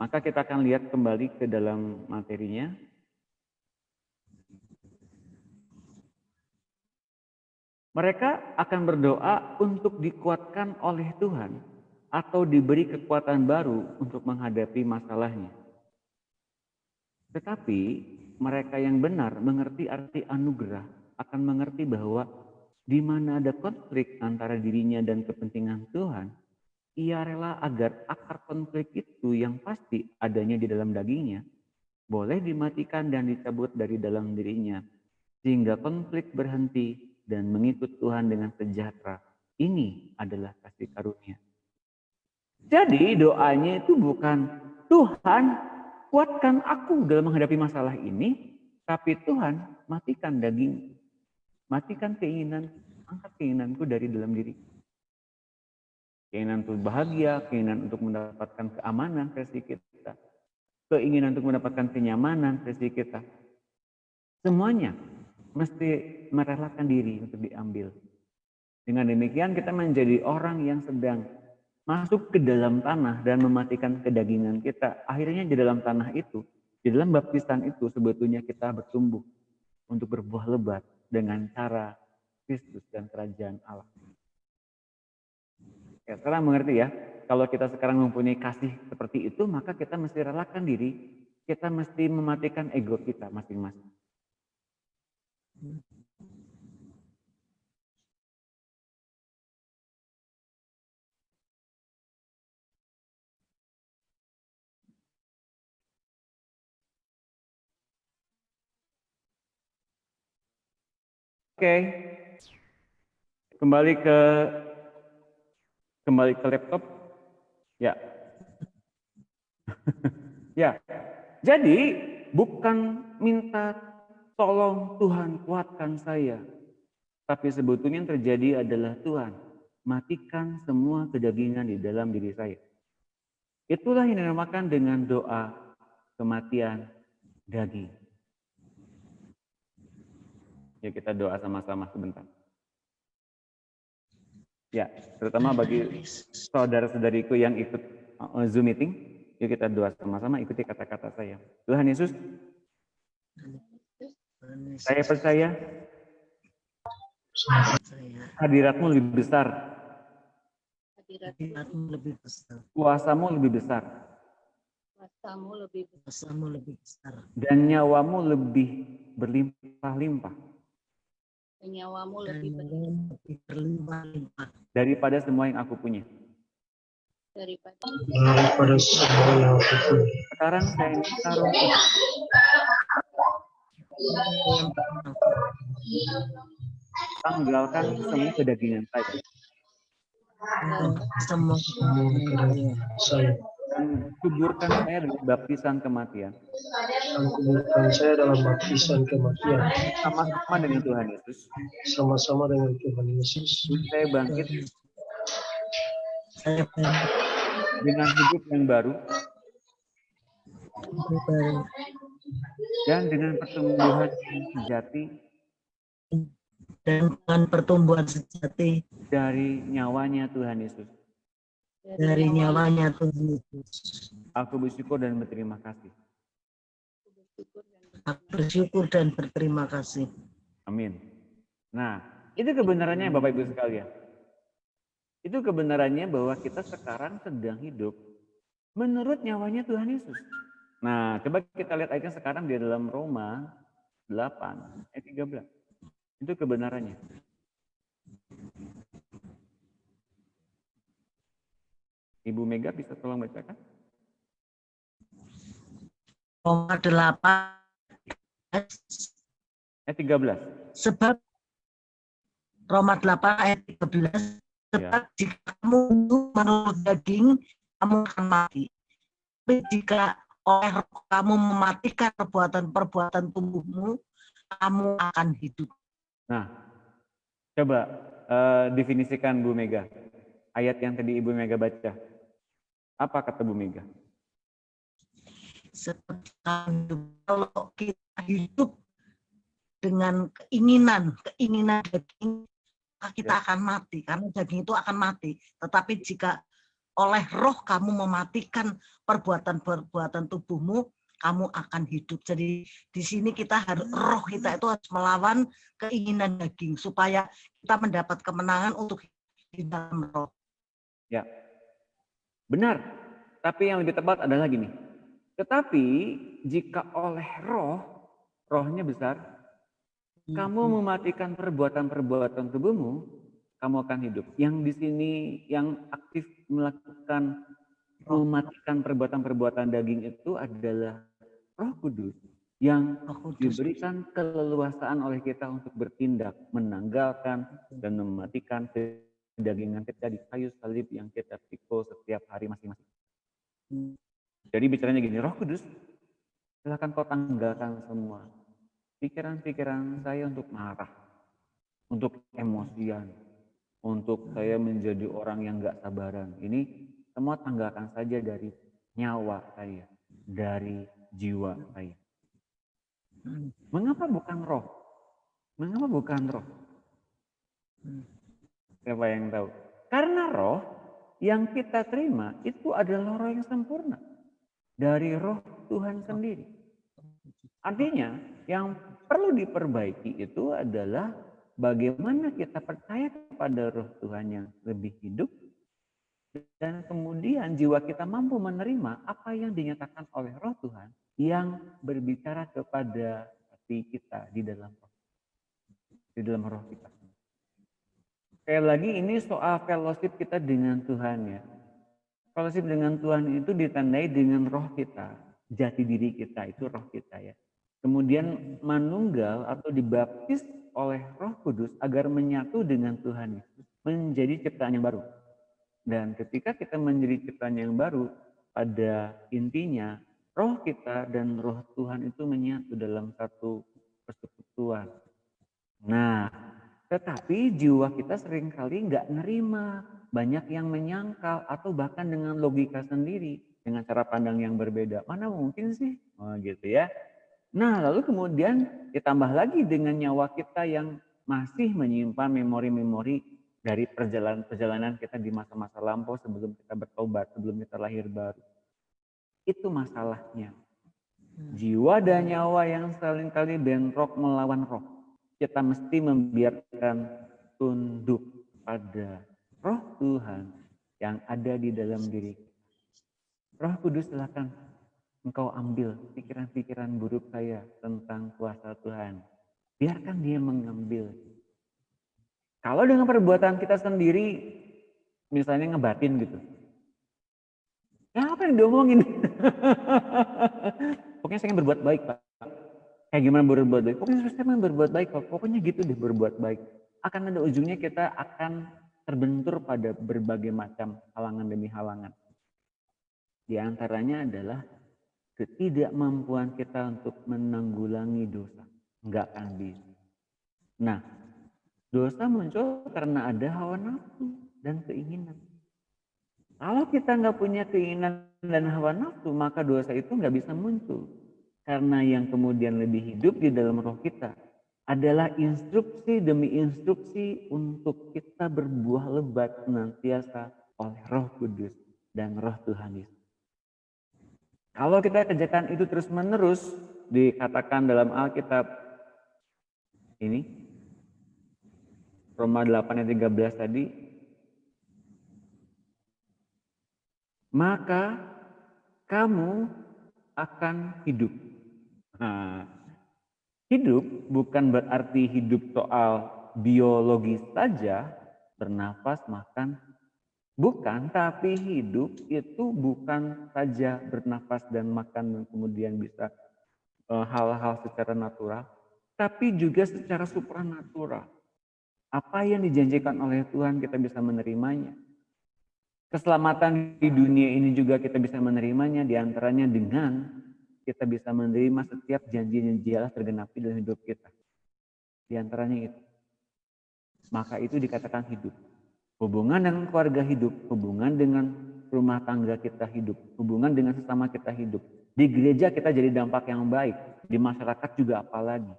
Maka kita akan lihat kembali ke dalam materinya. Mereka akan berdoa untuk dikuatkan oleh Tuhan atau diberi kekuatan baru untuk menghadapi masalahnya. Tetapi mereka yang benar mengerti arti anugerah akan mengerti bahwa di mana ada konflik antara dirinya dan kepentingan Tuhan, ia rela agar akar konflik itu yang pasti adanya di dalam dagingnya boleh dimatikan dan dicabut dari dalam dirinya sehingga konflik berhenti dan mengikut Tuhan dengan sejahtera. Ini adalah kasih karunia. Jadi doanya itu bukan Tuhan kuatkan aku dalam menghadapi masalah ini, tapi Tuhan matikan daging, matikan keinginan, angkat keinginanku dari dalam diri. Keinginan untuk bahagia, keinginan untuk mendapatkan keamanan versi kita, keinginan untuk mendapatkan kenyamanan versi kita. Semuanya mesti merelakan diri untuk diambil. Dengan demikian kita menjadi orang yang sedang masuk ke dalam tanah dan mematikan kedagingan kita. Akhirnya di dalam tanah itu, di dalam baptisan itu sebetulnya kita bertumbuh untuk berbuah lebat dengan cara Kristus dan kerajaan Allah. Ya, sekarang mengerti ya, kalau kita sekarang mempunyai kasih seperti itu, maka kita mesti relakan diri, kita mesti mematikan ego kita masing-masing. Oke. Kembali ke laptop. Ya. Ya. Jadi bukan minta tolong Tuhan kuatkan saya. Tapi sebetulnya yang terjadi adalah Tuhan matikan semua kedagingan di dalam diri saya. Itulah yang dinamakan dengan doa kematian daging. Ya, kita doa sama-sama sebentar. Ya, terutama bagi saudara-saudariku yang ikut Zoom meeting, yuk kita doa sama-sama, ikuti kata-kata saya. Tuhan Yesus, saya percaya hadirat-Mu lebih besar, kuasa-Mu lebih besar, dan nyawa-Mu lebih berlimpah-limpah daripada semua yang aku punya. Sekarang saya minta Roh Kudus tanggalkan semua kedagingan saya dan kuburkan saya dengan baptisan kematian dan kuburkan saya dalam baptisan kematian sama-sama dengan Tuhan Yesus. sama-sama dengan Tuhan Yesus. Saya bangkit Saya bangkit dengan hidup yang baru baru dan dengan pertumbuhan yang sejati dan dengan pertumbuhan sejati dari nyawanya Tuhan Yesus. dari nyawanya Tuhan Yesus. Aku bersyukur dan berterima kasih. Aku bersyukur dan berterima kasih. Amin. Nah, itu kebenarannya Bapak Ibu sekalian. Itu kebenarannya bahwa kita sekarang sedang hidup menurut nyawanya Tuhan Yesus. Nah, coba kita lihat ayatnya sekarang di dalam Roma 8 ayat 13. Itu kebenarannya. Ibu Mega bisa tolong bacakan? Roma 8 Ayat 13. sebab Roma 8 ayat 13 sebab jika kamu menurut daging kamu akan mati. Tapi jika oleh roh kamu mematikan perbuatan-perbuatan tubuhmu, kamu akan hidup. Nah, coba definisikan Bu Mega. Ayat yang tadi Ibu Mega baca. Apa kata Bu Mega? Seperti kalau kita hidup dengan keinginan daging, kita akan mati karena daging itu akan mati. Tetapi jika oleh roh kamu mematikan perbuatan-perbuatan tubuhmu, kamu akan hidup. Jadi di sini kita harus roh kita itu harus melawan keinginan daging supaya kita mendapat kemenangan untuk di dalam roh. Ya, benar. Tapi yang lebih tepat adalah gini. Tetapi jika oleh rohnya besar, kamu mematikan perbuatan-perbuatan tubuhmu, kamu akan hidup. Yang di sini yang aktif melakukan mematikan perbuatan-perbuatan daging itu adalah Roh Kudus yang diberikan keleluasaan oleh kita untuk bertindak, menanggalkan dan mematikan kedagingan kita di kayu salib yang kita pikul setiap hari masing-masing. Jadi bicaranya gini, Roh Kudus, silakan kau tanggalkan semua pikiran-pikiran saya untuk marah, untuk emosian, untuk saya menjadi orang yang gak sabaran. Ini semua tanggalkan saja dari nyawa saya, dari jiwa saya. Mengapa bukan roh? Mengapa bukan roh? Siapa yang tahu? Karena roh yang kita terima itu adalah roh yang sempurna. Dari roh Tuhan sendiri. Artinya yang perlu diperbaiki itu adalah bagaimana kita percaya kepada roh Tuhan yang lebih hidup. Dan kemudian jiwa kita mampu menerima apa yang dinyatakan oleh roh Tuhan yang berbicara kepada hati kita di dalam roh kita. Sekali lagi ini soal fellowship kita dengan Tuhan ya. Fellowship dengan Tuhan itu ditandai dengan roh kita, jati diri kita itu roh kita ya. Kemudian manunggal atau dibaptis oleh Roh Kudus agar menyatu dengan Tuhan Yesus menjadi ciptaan yang baru. Dan ketika kita menjadi ciptaan yang baru, pada intinya roh kita dan roh Tuhan itu menyatu dalam satu persekutuan. Nah, tetapi jiwa kita seringkali nggak nerima, banyak yang menyangkal atau bahkan dengan logika sendiri, dengan cara pandang yang berbeda. Mana mungkin sih? Oh gitu ya. Nah, lalu kemudian ditambah lagi dengan nyawa kita yang masih menyimpan memori-memori dari perjalanan kita di masa-masa lampau sebelum kita bertobat, sebelum kita lahir baru. Itu masalahnya. Jiwa dan nyawa yang seringkali bentrok melawan roh. Kita mesti membiarkan tunduk pada roh Tuhan yang ada di dalam diri kita. Roh Kudus silakan engkau ambil pikiran-pikiran buruk saya tentang kuasa Tuhan. Biarkan dia mengambil. Kalau dengan perbuatan kita sendiri, misalnya ngebatin gitu. Ya apa yang diomongin? Pokoknya saya ingin berbuat baik Pak. Kayak gimana berbuat baik? Pokoknya saya ingin berbuat baik Pak. Pokoknya gitu deh berbuat baik. Akan ada ujungnya kita akan terbentur pada berbagai macam halangan demi halangan. Di antaranya adalah ketidakmampuan kita untuk menanggulangi dosa. Enggak akan bisa. Nah, dosa muncul karena ada hawa nafsu dan keinginan. Kalau kita nggak punya keinginan dan hawa nafsu, maka dosa itu nggak bisa muncul. Karena yang kemudian lebih hidup di dalam roh kita adalah instruksi demi instruksi untuk kita berbuah lebat senantiasa oleh Roh Kudus dan Roh Tuhan Yesus. Kalau kita kerjakan itu terus-menerus, dikatakan dalam Alkitab ini, Roma 8 ayat 13 tadi, maka kamu akan hidup. Nah, hidup bukan berarti hidup soal biologis saja, bernafas, makan. Bukan, tapi hidup itu bukan saja bernafas dan makan dan kemudian bisa hal-hal secara natural, tapi juga secara supranatural. Apa yang dijanjikan oleh Tuhan kita bisa menerimanya. Keselamatan di dunia ini juga kita bisa menerimanya, diantaranya dengan kita bisa menerima setiap janji-janji Allah tergenapi dalam hidup kita. Di antaranya itu. Maka itu dikatakan hidup. Hubungan dengan keluarga hidup, hubungan dengan rumah tangga kita hidup, hubungan dengan sesama kita hidup. Di gereja kita jadi dampak yang baik, di masyarakat juga apalagi.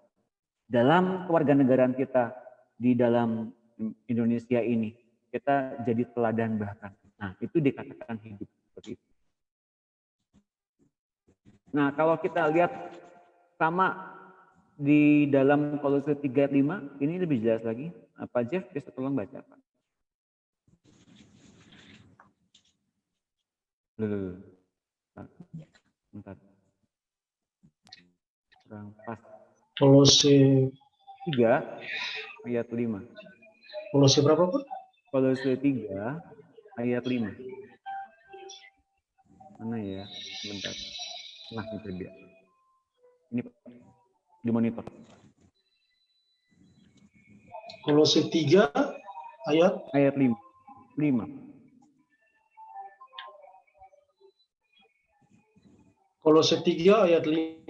Dalam kewarganegaraan kita, di dalam Indonesia ini, kita jadi teladan bahkan. Nah, itu dikatakan hidup seperti itu. Nah, kalau kita lihat sama di dalam Kolose 3 ayat 5, ini lebih jelas lagi. Pak Jeff, bisa tolong baca, Pak. Bentar. Kurang pas. Kolose 3 ayat 5. Kolose berapa, Pak? Kolose 3 ayat 5. Mana ya? Bentar. Nah, itu dia. Ini di monitor. Kolose 3 ayat 5. Kolose 3 ayat 5.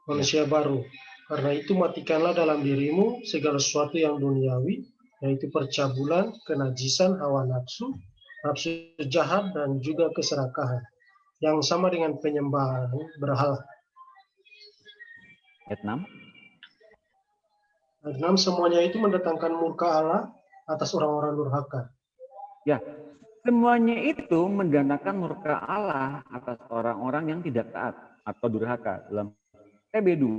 Manusia baru. Karena itu matikanlah dalam dirimu segala sesuatu yang duniawi, yaitu percabulan, kenajisan, hawa nafsu, nafsu jahat, dan juga keserakahan, yang sama dengan penyembahan berhala. Ayat 6. Ayat 6, semuanya itu mendatangkan murka Allah atas orang-orang durhaka. Ya, semuanya itu mendatangkan murka Allah atas orang-orang yang tidak taat atau durhaka. Dalam TB2,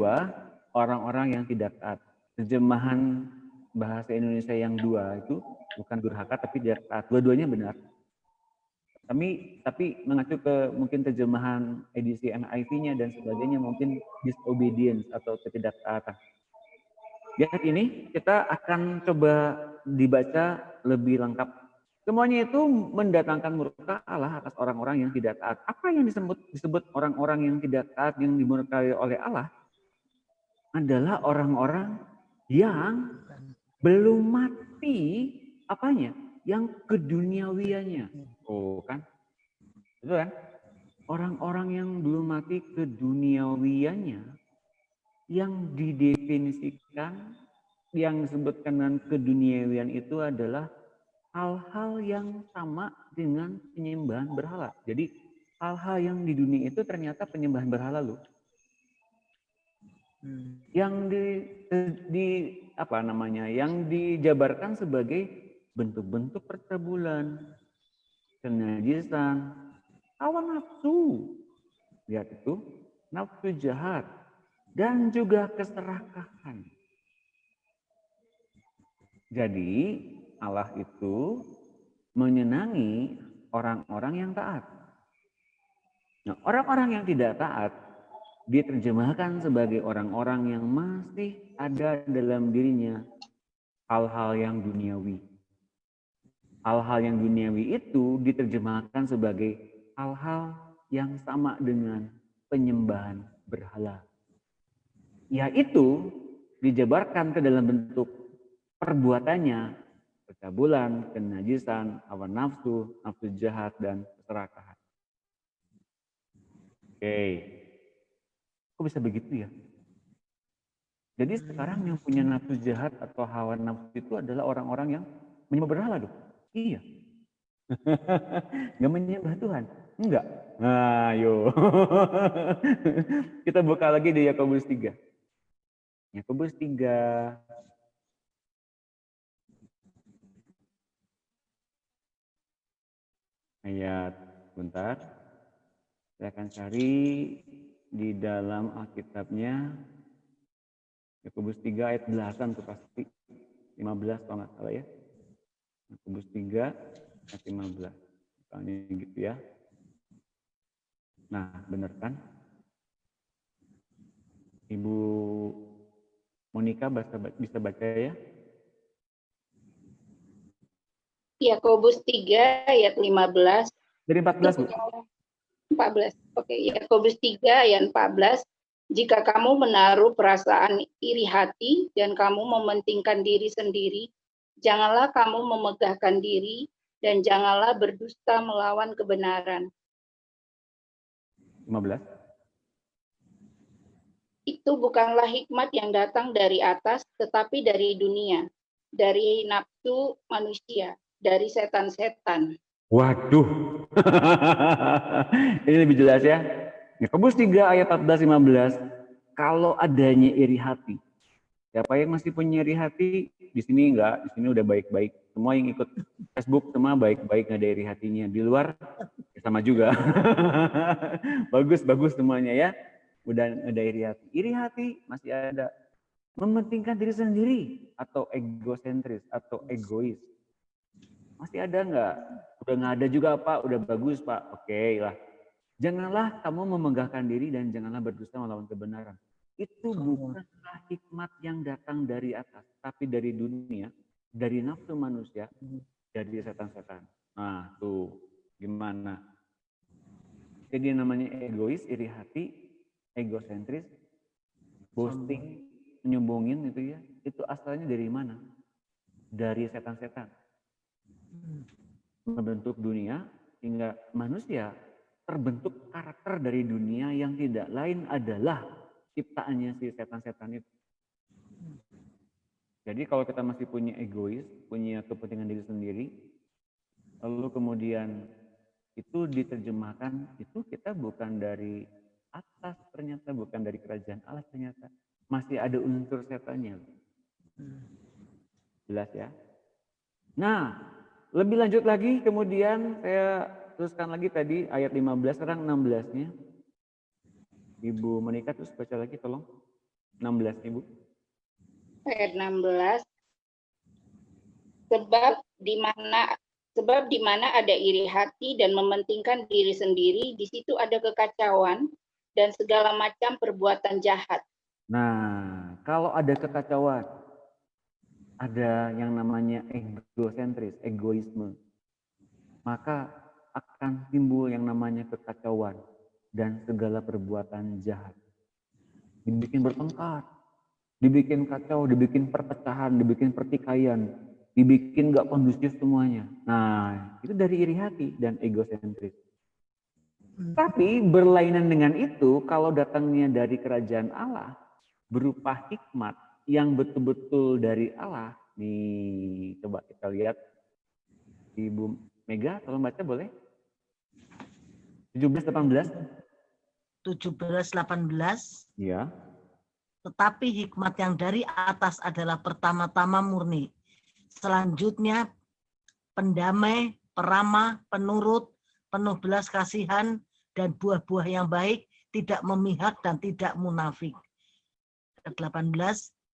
orang-orang yang tidak taat. Terjemahan bahasa Indonesia yang 2 itu bukan durhaka tapi tidak taat. Dua-duanya benar. Tapi mengacu ke mungkin terjemahan edisi NIV-nya dan sebagainya mungkin disobedience atau ketidaktaatan. Di ayat ini kita akan coba dibaca lebih lengkap. Semuanya itu mendatangkan murka Allah atas orang-orang yang tidak taat. Apa yang disebut orang-orang yang tidak taat yang dimurkai oleh Allah? Adalah orang-orang yang belum mati apanya? Yang keduniawiannya. Oh kan? Itu kan? Orang-orang yang belum mati keduniawiannya yang didefinisikan, yang disebutkan dengan keduniawian itu adalah hal-hal yang sama dengan penyembahan berhala. Jadi hal-hal yang di dunia itu ternyata penyembahan berhala loh. Yang yang dijabarkan sebagai bentuk-bentuk percabulan, kenajisan, hawa nafsu, lihat itu, nafsu jahat, dan juga keserakahan. Jadi Allah itu menyenangi orang-orang yang taat. Nah, orang-orang yang tidak taat diterjemahkan sebagai orang-orang yang masih ada dalam dirinya hal-hal yang duniawi. Hal-hal yang duniawi itu diterjemahkan sebagai hal-hal yang sama dengan penyembahan berhala. Yaitu dijabarkan ke dalam bentuk perbuatannya, percabulan, kenajisan, hawa nafsu, nafsu jahat, dan keserakahan. Oke. Oke. Kok bisa begitu ya? Jadi sekarang yang punya nafsu jahat atau hawa nafsu itu adalah orang-orang yang menyembah berhala dong? Iya. Nggak menyembah Tuhan? Enggak. Nah, yo. Kita buka lagi di Yakobus 3. Yakobus 3. Ayat, bentar. Saya akan cari di dalam Alkitabnya. Yakobus 3 ayat 8 tuh pasti. 15 kalau nggak salah ya. Yakobus 3 ayat 15. Misalnya gitu ya. Nah, benar kan? Ibu Monica bisa baca ya? Yakobus 3 ayat 15. Dari 14, Bu. 14. Oke, Yakobus 3 ayat 14. Jika kamu menaruh perasaan iri hati dan kamu mementingkan diri sendiri, janganlah kamu memegahkan diri dan janganlah berdusta melawan kebenaran. 15. Itu bukanlah hikmat yang datang dari atas, tetapi dari dunia, dari nafsu manusia, dari setan-setan. Waduh. Ini lebih jelas ya. Yakobus 3 ayat 14-15. Kalau adanya iri hati. Siapa yang masih punya iri hati? Di sini enggak, di sini udah baik-baik. Semua yang ikut Facebook semua baik-baik, nggak ada iri hatinya. Di luar ya sama juga. Bagus-bagus semuanya ya. Udah ada iri hati. Iri hati masih ada. Mementingkan diri sendiri atau egosentris atau egois. Masih ada nggak? Udah nggak ada juga Pak, udah bagus Pak. Oke lah. Janganlah kamu memegahkan diri dan janganlah berdusta melawan kebenaran. Itu bukanlah hikmat yang datang dari atas, tapi dari dunia, dari nafsu manusia, dari setan-setan. Nah tuh, gimana? Jadi namanya egois, iri hati, egosentris, boasting, menyombongin itu ya. Itu asalnya dari mana? Dari setan-setan. Membentuk dunia hingga manusia terbentuk karakter dari dunia yang tidak lain adalah ciptaannya si setan-setan itu. Jadi kalau kita masih punya egois, punya kepentingan diri sendiri, lalu kemudian itu diterjemahkan, itu kita bukan dari atas ternyata, bukan dari kerajaan Allah ternyata. Masih ada unsur setannya. Jelas ya? Nah, lebih lanjut lagi, kemudian saya teruskan lagi tadi ayat 15, sekarang 16-nya. Ibu Monica terus baca lagi tolong. 16 Ibu. Ayat 16. Sebab di mana ada iri hati dan mementingkan diri sendiri, di situ ada kekacauan dan segala macam perbuatan jahat. Nah, kalau ada kekacauan, ada yang namanya egosentris, egoisme, maka akan timbul yang namanya kekacauan dan segala perbuatan jahat. Dibikin bertengkar, dibikin kacau, dibikin perpecahan, dibikin pertikaian, dibikin gak kondusif semuanya. Nah, itu dari iri hati dan egosentris. Tapi berlainan dengan itu, kalau datangnya dari kerajaan Allah, berupa hikmat yang betul-betul dari Allah. Nih, coba kita lihat. Ibu Mega, tolong baca boleh? 17-18. 17-18. Ya. Tetapi hikmat yang dari atas adalah pertama-tama murni. Selanjutnya pendamai, peramah, penurut, penuh belas kasihan, dan buah-buah yang baik, tidak memihak dan tidak munafik. 18.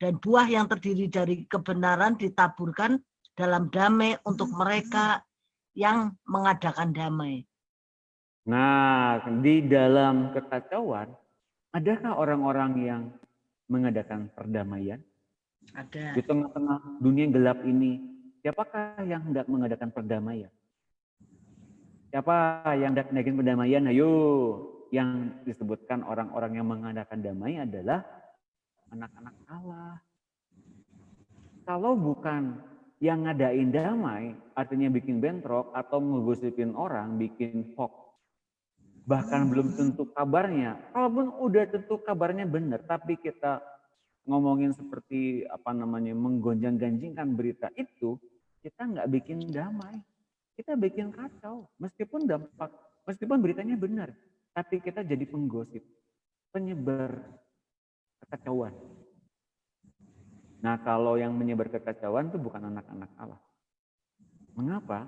Dan buah yang terdiri dari kebenaran ditaburkan dalam damai untuk mereka yang mengadakan damai. Nah, di dalam kekacauan, adakah orang-orang yang mengadakan perdamaian? Ada. Di tengah-tengah dunia gelap ini, siapakah yang hendak mengadakan perdamaian? Siapa yang hendak mengadakan perdamaian? Ayo, yang disebutkan orang-orang yang mengadakan damai adalah anak-anak Allah. Kalau bukan yang ngadain damai, artinya bikin bentrok atau ngegosipin orang, bikin hoax, bahkan belum tentu kabarnya. Kalaupun udah tentu kabarnya benar, tapi kita ngomongin seperti menggonjang-ganjingkan berita itu, kita nggak bikin damai, kita bikin kacau. Meskipun beritanya benar, tapi kita jadi penggosip, penyebar kekacauan. Nah, kalau yang menyebar kekacauan itu bukan anak-anak Allah. Mengapa?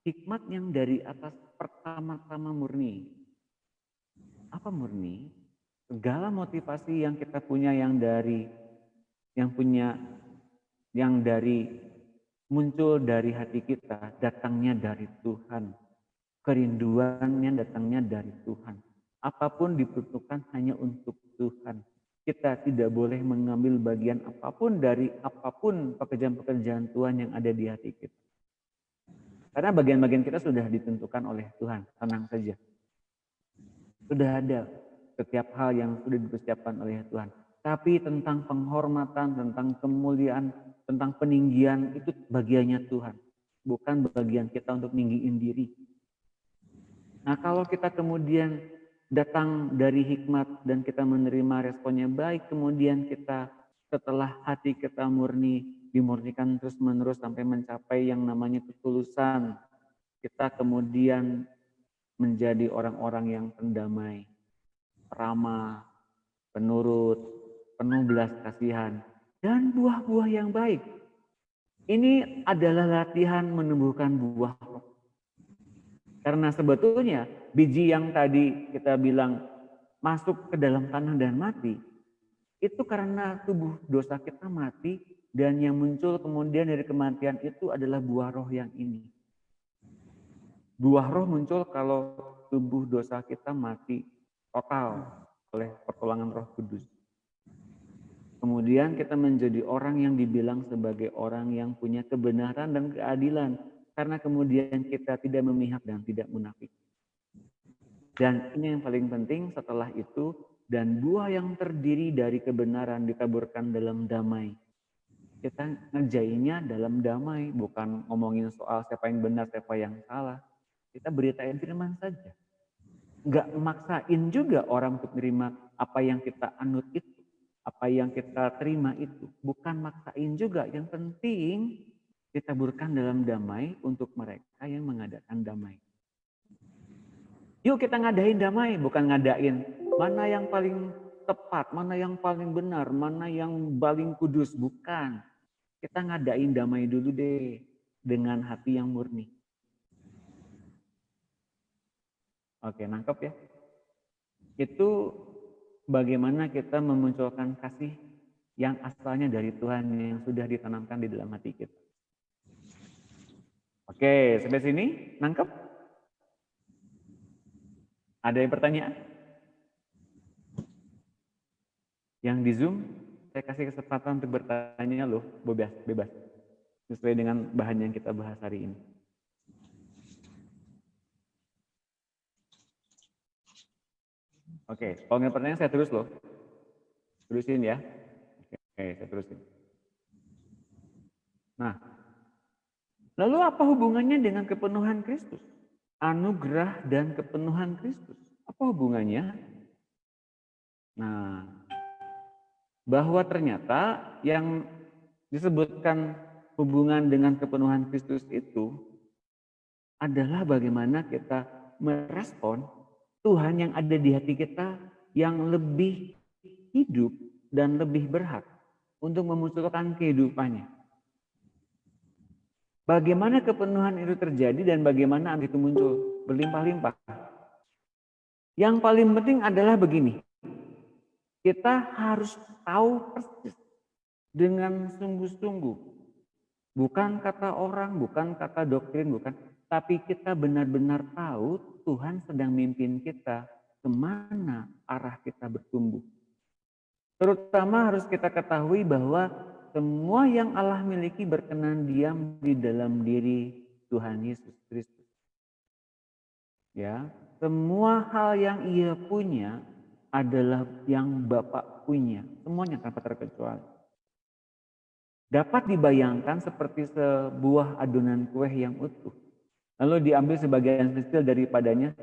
Hikmat yang dari atas pertama-tama murni. Apa murni? Segala motivasi yang kita punya yang muncul dari hati kita, datangnya dari Tuhan. Kerinduannya datangnya dari Tuhan. Apapun diperuntukkan hanya untuk Tuhan. Kita tidak boleh mengambil bagian apapun dari apapun pekerjaan-pekerjaan Tuhan yang ada di hati kita. Karena bagian-bagian kita sudah ditentukan oleh Tuhan, tenang saja. Sudah ada setiap hal yang sudah dipersiapkan oleh Tuhan. Tapi tentang penghormatan, tentang kemuliaan, tentang peninggian, itu bagiannya Tuhan. Bukan bagian kita untuk ninggiin diri. Nah, kalau kita kemudian datang dari hikmat dan kita menerima responnya baik, kemudian kita setelah hati kita dimurnikan terus-menerus sampai mencapai yang namanya ketulusan, kita kemudian menjadi orang-orang yang pendamai, ramah, penurut, penuh belas kasihan, dan buah-buah yang baik. Ini adalah latihan menumbuhkan buah. Karena sebetulnya biji yang tadi kita bilang masuk ke dalam tanah dan mati, itu karena tubuh dosa kita mati, dan yang muncul kemudian dari kematian itu adalah buah roh yang ini. Buah roh muncul kalau tubuh dosa kita mati total oleh pertolongan Roh Kudus. Kemudian kita menjadi orang yang dibilang sebagai orang yang punya kebenaran dan keadilan, karena kemudian kita tidak memihak dan tidak munafik. Dan ini yang paling penting setelah itu, dan buah yang terdiri dari kebenaran ditaburkan dalam damai. Kita ngerjainnya dalam damai, bukan ngomongin soal siapa yang benar, siapa yang salah. Kita beritain firman saja. Nggak maksain juga orang untuk menerima apa yang kita anut itu, apa yang kita terima itu. Bukan maksain juga, yang penting ditaburkan dalam damai untuk mereka yang mengadakan damai. Yuk kita ngadain damai, bukan ngadain mana yang paling tepat, mana yang paling benar, mana yang paling kudus, bukan. Kita ngadain damai dulu deh dengan hati yang murni. Oke, nangkep ya? Itu bagaimana kita memunculkan kasih yang asalnya dari Tuhan yang sudah ditanamkan di dalam hati kita. Oke, sampai sini nangkep? Ada yang pertanyaan? Yang di Zoom, saya kasih kesempatan untuk bertanya loh, bebas. Sesuai dengan bahan yang kita bahas hari ini. Oke, kalau nggak pertanyaan saya terus loh. Terusin ya. Oke, saya terusin. Nah, lalu apa hubungannya dengan kepenuhan Kristus? Anugerah dan kepenuhan Kristus. Apa hubungannya? Nah, bahwa ternyata yang disebutkan hubungan dengan kepenuhan Kristus itu adalah bagaimana kita merespon Tuhan yang ada di hati kita yang lebih hidup dan lebih berhak untuk memunculkan kehidupannya. Bagaimana kepenuhan itu terjadi dan bagaimana itu muncul berlimpah-limpah. Yang paling penting adalah begini. Kita harus tahu persis dengan sungguh-sungguh. Bukan kata orang, bukan kata doktrin, bukan. Tapi kita benar-benar tahu Tuhan sedang mimpin kita kemana arah kita bertumbuh. Terutama harus kita ketahui bahwa semua yang Allah miliki berkenan diam di dalam diri Tuhan Yesus Kristus. Ya, semua hal yang Ia punya adalah yang Bapa punya, semuanya tanpa terkecuali. Dapat dibayangkan seperti sebuah adonan kue yang utuh. Lalu diambil sebagian kecil daripadanya,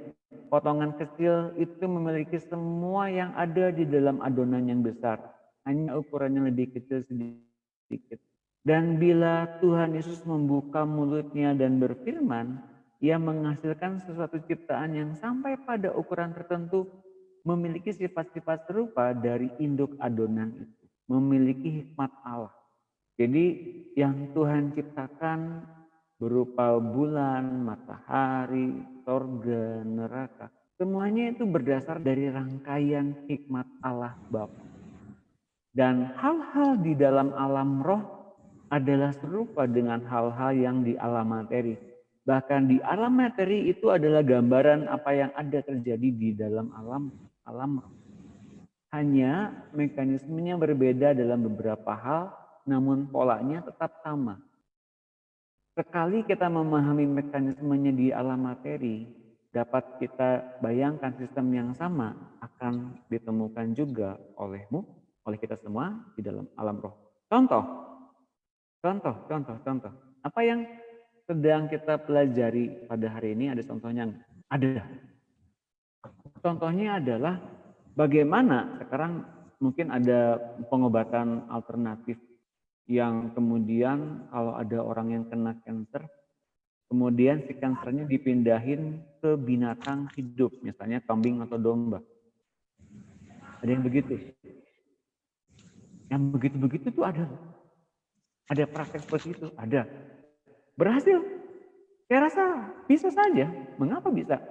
potongan kecil itu memiliki semua yang ada di dalam adonan yang besar. Hanya ukurannya lebih kecil sedikit. Dan bila Tuhan Yesus membuka mulutnya dan berfirman, ia menghasilkan sesuatu ciptaan yang sampai pada ukuran tertentu memiliki sifat-sifat serupa dari induk adonan itu. Memiliki hikmat Allah. Jadi yang Tuhan ciptakan berupa bulan, matahari, sorga, neraka. Semuanya itu berdasar dari rangkaian hikmat Allah Bapa. Dan hal-hal di dalam alam roh adalah serupa dengan hal-hal yang di alam materi. Bahkan di alam materi itu adalah gambaran apa yang ada terjadi di dalam alam roh. Hanya mekanismenya berbeda dalam beberapa hal, namun polanya tetap sama. Sekali kita memahami mekanismenya di alam materi, dapat kita bayangkan sistem yang sama akan ditemukan juga olehmu, oleh kita semua di dalam alam roh. Contoh. Apa yang sedang kita pelajari pada hari ini ada contohnya? Ada. Contohnya adalah bagaimana sekarang mungkin ada pengobatan alternatif yang kemudian kalau ada orang yang kena kanker, kemudian si kankernya dipindahin ke binatang hidup, misalnya kambing atau domba. Ada yang begitu. Yang begitu-begitu tuh ada. Ada praktek seperti itu, ada. Berhasil. Saya rasa bisa saja. Mengapa bisa?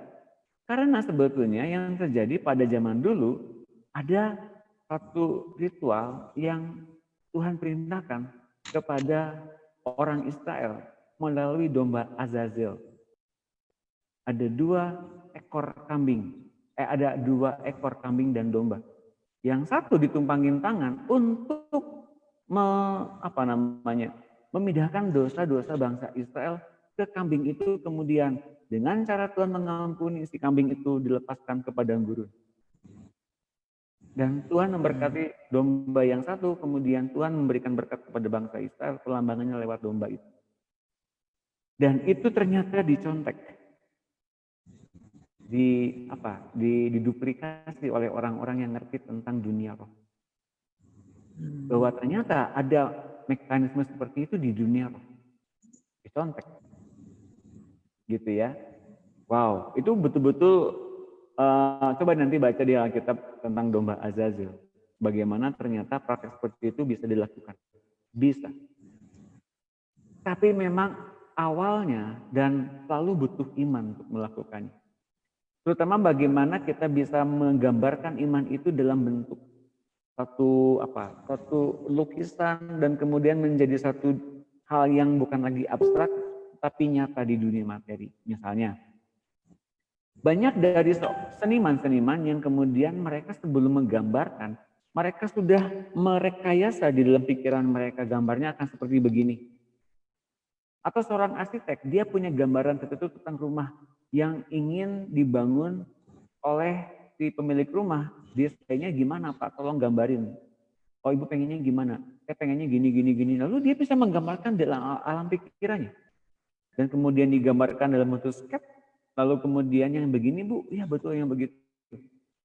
Karena sebetulnya yang terjadi pada zaman dulu ada satu ritual yang Tuhan perintahkan kepada orang Israel melalui domba Azazel. Ada 2 ekor kambing. Ada 2 ekor kambing dan domba. Yang satu ditumpangin tangan untuk memindahkan dosa-dosa bangsa Israel ke kambing itu, kemudian dengan cara Tuhan mengampuni si kambing itu dilepaskan ke padang gurun. Dan Tuhan memberkati domba yang satu, kemudian Tuhan memberikan berkat kepada bangsa Israel, pelambangannya lewat domba itu. Dan itu ternyata dicontek, diduplikasi oleh orang-orang yang ngerti tentang dunia roh. Bahwa ternyata ada mekanisme seperti itu di dunia roh. Dicontek. Gitu ya. Wow, itu betul-betul coba nanti baca di Alkitab tentang domba Azazel. Bagaimana ternyata praktek seperti itu bisa dilakukan. Bisa. Tapi memang awalnya dan selalu butuh iman untuk melakukannya. Terutama bagaimana kita bisa menggambarkan iman itu dalam bentuk satu lukisan dan kemudian menjadi satu hal yang bukan lagi abstrak tapi nyata di dunia materi. Misalnya, banyak dari seniman-seniman yang kemudian mereka sebelum menggambarkan, mereka sudah merekayasa di dalam pikiran mereka gambarnya akan seperti begini. Atau seorang arsitek, dia punya gambaran tertentu tentang rumah yang ingin dibangun oleh si pemilik rumah. Desainnya gimana Pak? Tolong gambarin. Oh Ibu pengennya gimana? Saya pengennya gini. Lalu dia bisa menggambarkan dalam alam pikirannya. Dan kemudian digambarkan dalam bentuk sketch. Lalu kemudian yang begini Bu, iya betul yang begitu.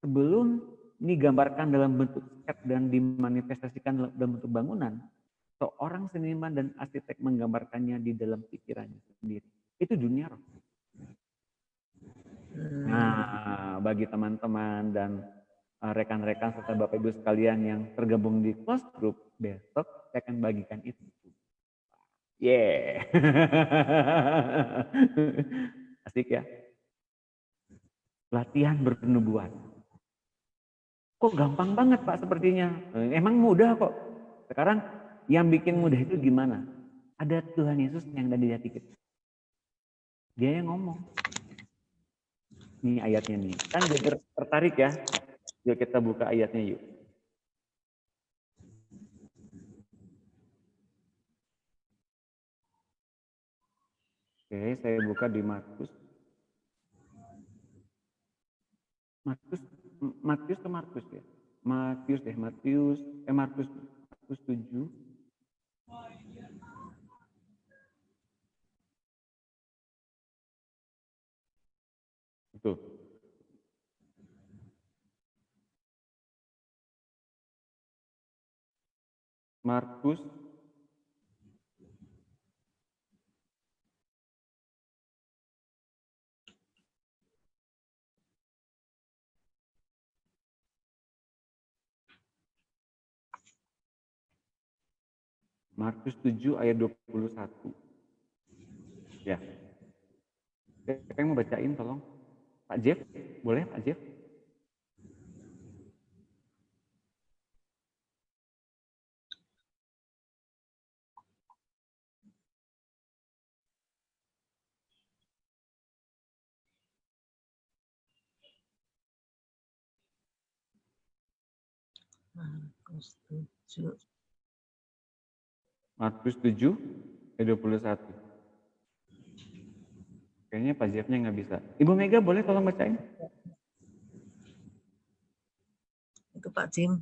Sebelum digambarkan dalam bentuk sketch dan dimanifestasikan dalam bentuk bangunan, seorang seniman dan arsitek menggambarkannya di dalam pikirannya sendiri. Itu dunia roh. Nah, bagi teman-teman dan rekan-rekan serta Bapak Ibu sekalian yang tergabung di close group, besok saya akan bagikan itu. Yeah. Asik ya. Latihan bernubuat. Kok gampang banget Pak sepertinya? Emang mudah kok. Sekarang yang bikin mudah itu gimana? Ada Tuhan Yesus yang ada di hati kita. Dia yang ngomong. Ini ayatnya nih. Kan jadi tertarik ya. Yuk kita buka ayatnya yuk. Oke, saya buka di Markus. Markus ya. Markus 7. Itu. Markus Markus 7 ayat 21. Ya. Siapa yang mau bacain tolong? Pak Jeff, boleh Pak Jeff? Markus 7. Markus 7 ayat 21. Kayaknya Pak Jeffnya nggak bisa. Ibu Mega boleh tolong bacain? Itu Pak Jim.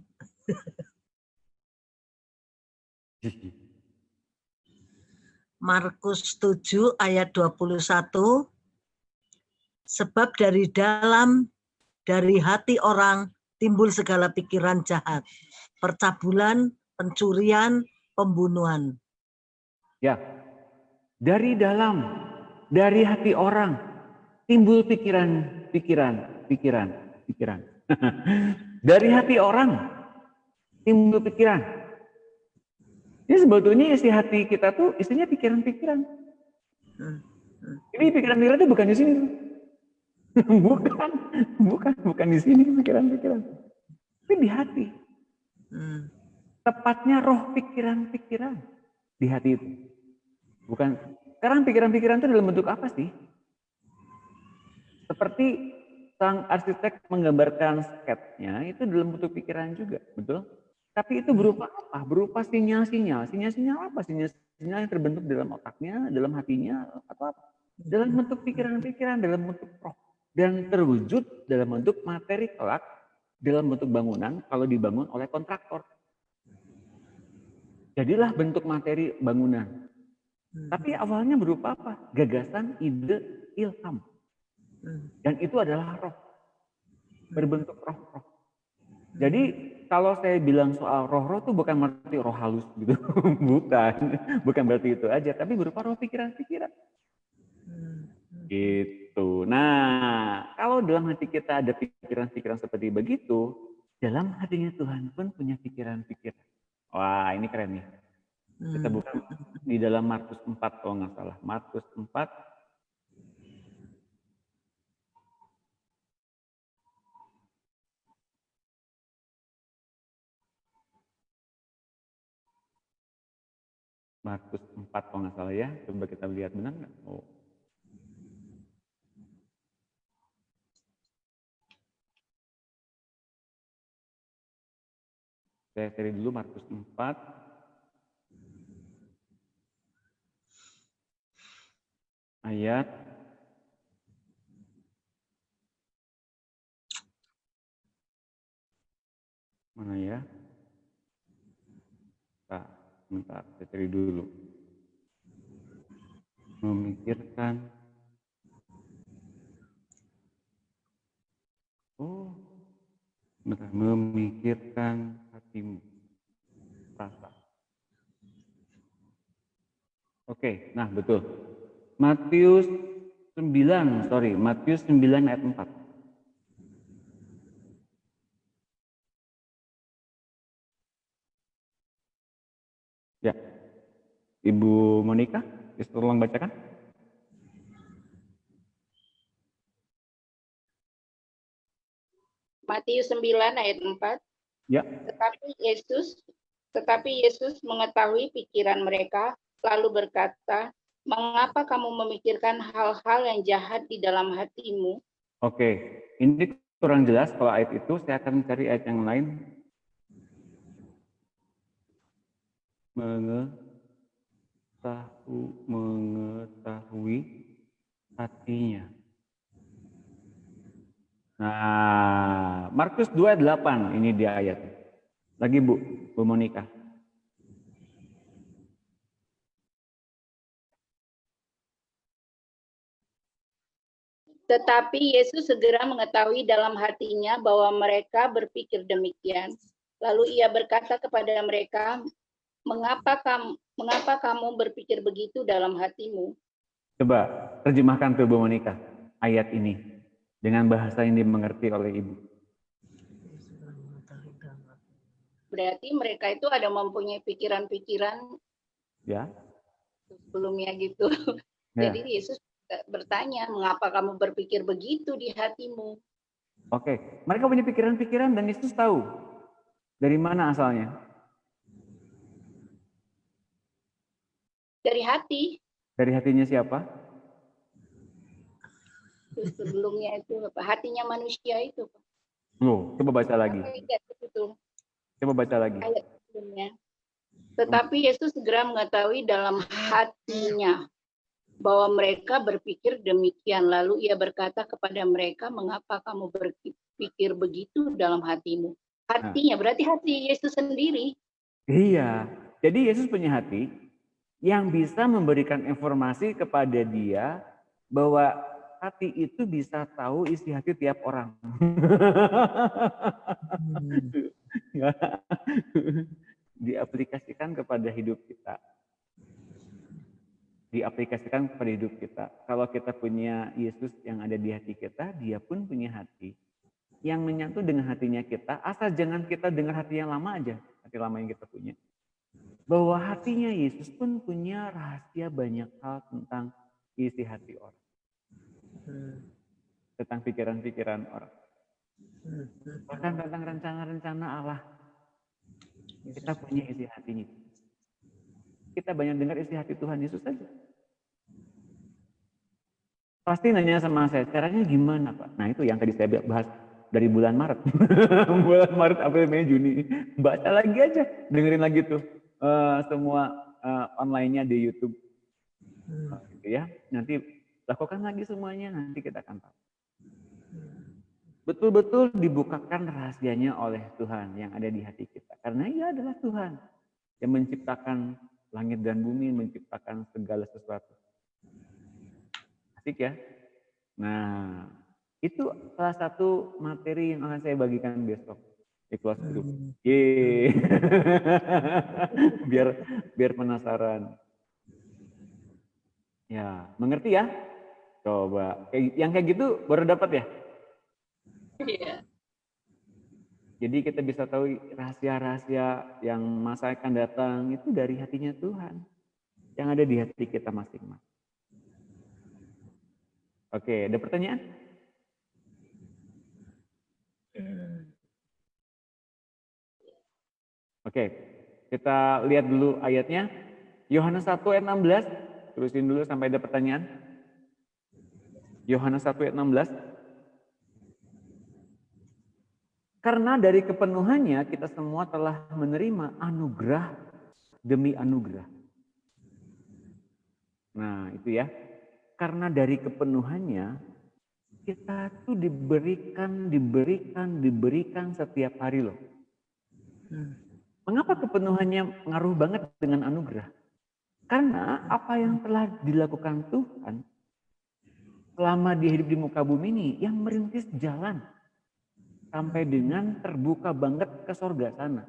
Markus 7 ayat 21. Sebab dari hati orang timbul segala pikiran jahat, percabulan, pencurian, pembunuhan. Ya. Dari hati orang timbul pikiran. Dari hati orang timbul pikiran. Ini sebetulnya isi hati kita tuh isinya pikiran-pikiran. Ini pikiran-pikiran itu bukan di sini. bukan di sini pikiran-pikiran. Tapi di hati. Tepatnya roh pikiran-pikiran di hati itu. Bukan. Sekarang pikiran-pikiran itu dalam bentuk apa sih? Seperti sang arsitek menggambarkan sketsnya itu dalam bentuk pikiran juga, betul? Tapi itu berupa apa? Berupa sinyal-sinyal. Sinyal-sinyal apa? Sinyal-sinyal yang terbentuk dalam otaknya, dalam hatinya, atau apa? Dalam bentuk pikiran-pikiran, dalam bentuk roh. Dan terwujud dalam bentuk materi kelak, dalam bentuk bangunan kalau dibangun oleh kontraktor. Jadilah bentuk materi bangunan. Tapi awalnya berupa apa? Gagasan, ide, ilham. Dan itu adalah roh. Berbentuk roh-roh. Jadi kalau saya bilang soal roh-roh itu bukan berarti roh halus gitu. Bukan berarti itu aja. Tapi berupa roh pikiran-pikiran. Gitu. Nah, kalau dalam hati kita ada pikiran-pikiran seperti begitu, dalam hatinya Tuhan pun punya pikiran-pikiran. Wah, ini keren nih. Kita buka di dalam Markus 4 kalau nggak salah. Markus 4. Markus 4 kalau nggak salah ya. Coba kita lihat benar nggak? Oh. Saya cari dulu Markus 4. Ayat mana ya? Bentar, saya cari dulu. Memikirkan. Oh, bentar. Memikirkan hatimu. Rasa. Oke, nah betul. Matius 9 ayat 4. Ya, Ibu Monica, bisa tolong bacakan? Matius 9 ayat 4. Ya. Tetapi Yesus mengetahui pikiran mereka, lalu berkata, mengapa kamu memikirkan hal-hal yang jahat di dalam hatimu? Oke, ini kurang jelas kalau ayat itu. Saya akan mencari ayat yang lain. Mengetahui hatinya. Nah, Markus 2 ayat 8 ini dia ayat. Lagi Bu Monica. Tetapi Yesus segera mengetahui dalam hatinya bahwa mereka berpikir demikian. Lalu ia berkata kepada mereka, mengapa kamu berpikir begitu dalam hatimu? Coba terjemahkan tuh Bu Monica ayat ini dengan bahasa yang dimengerti oleh Ibu. Berarti mereka itu ada mempunyai pikiran-pikiran Ya. sebelumnya gitu. Ya. Jadi Yesus bertanya, mengapa kamu berpikir begitu di hatimu? Oke, mereka punya pikiran-pikiran dan Yesus tahu dari mana asalnya. Dari hati. Dari hatinya siapa? Sebelumnya itu hatinya manusia itu. Loh, coba baca lagi. Coba baca lagi. Ayat sebelumnya. Tetapi Yesus segera mengetahui dalam hatinya bahwa mereka berpikir demikian. Lalu ia berkata kepada mereka, mengapa kamu berpikir begitu dalam hatimu? Hatinya, berarti hati Yesus sendiri. Iya, jadi Yesus punya hati yang bisa memberikan informasi kepada dia bahwa hati itu bisa tahu isi hati tiap orang. Diaplikasikan kepada hidup kita. Diaplikasikan kepada hidup kita. Kalau kita punya Yesus yang ada di hati kita, dia pun punya hati yang menyatu dengan hatinya kita, asal jangan kita dengar hati yang lama aja, hati lama yang kita punya. Bahwa hatinya Yesus pun punya rahasia banyak hal tentang isi hati orang. Tentang pikiran-pikiran orang. Bahkan tentang rencana-rencana Allah. Kita punya isi hatinya. Kita banyak dengar isi hati Tuhan Yesus saja. Pasti nanya sama saya, caranya gimana Pak? Nah itu yang tadi saya bahas dari bulan Maret. Bulan Maret, April, Mei, Juni. Baca lagi aja, dengerin lagi tuh. Semua online-nya di YouTube. Gitu ya. Nanti lakukan lagi semuanya, nanti kita akan tahu. Betul-betul dibukakan rahasianya oleh Tuhan yang ada di hati kita. Karena ia adalah Tuhan yang menciptakan langit dan bumi, menciptakan segala sesuatu. Asik ya? Nah, itu salah satu materi yang akan saya bagikan besok di kelas grup. Yeay. biar penasaran. Ya, mengerti ya? Coba. Yang kayak gitu baru dapat ya? Iya. Jadi kita bisa tahu rahasia-rahasia yang masa akan datang itu dari hatinya Tuhan. Yang ada di hati kita masing-masing. Oke, ada pertanyaan? Oke, kita lihat dulu ayatnya. Yohanes 1 ayat 16. Terusin dulu sampai ada pertanyaan. Yohanes 1 ayat 16. Karena dari kepenuhannya kita semua telah menerima anugerah demi anugerah. Nah itu ya. Karena dari kepenuhannya kita tuh diberikan setiap hari loh. Mengapa kepenuhannya ngaruh banget dengan anugerah? Karena apa yang telah dilakukan Tuhan selama dia hidup di muka bumi ini yang merintis jalan sampai dengan terbuka banget ke sorga sana.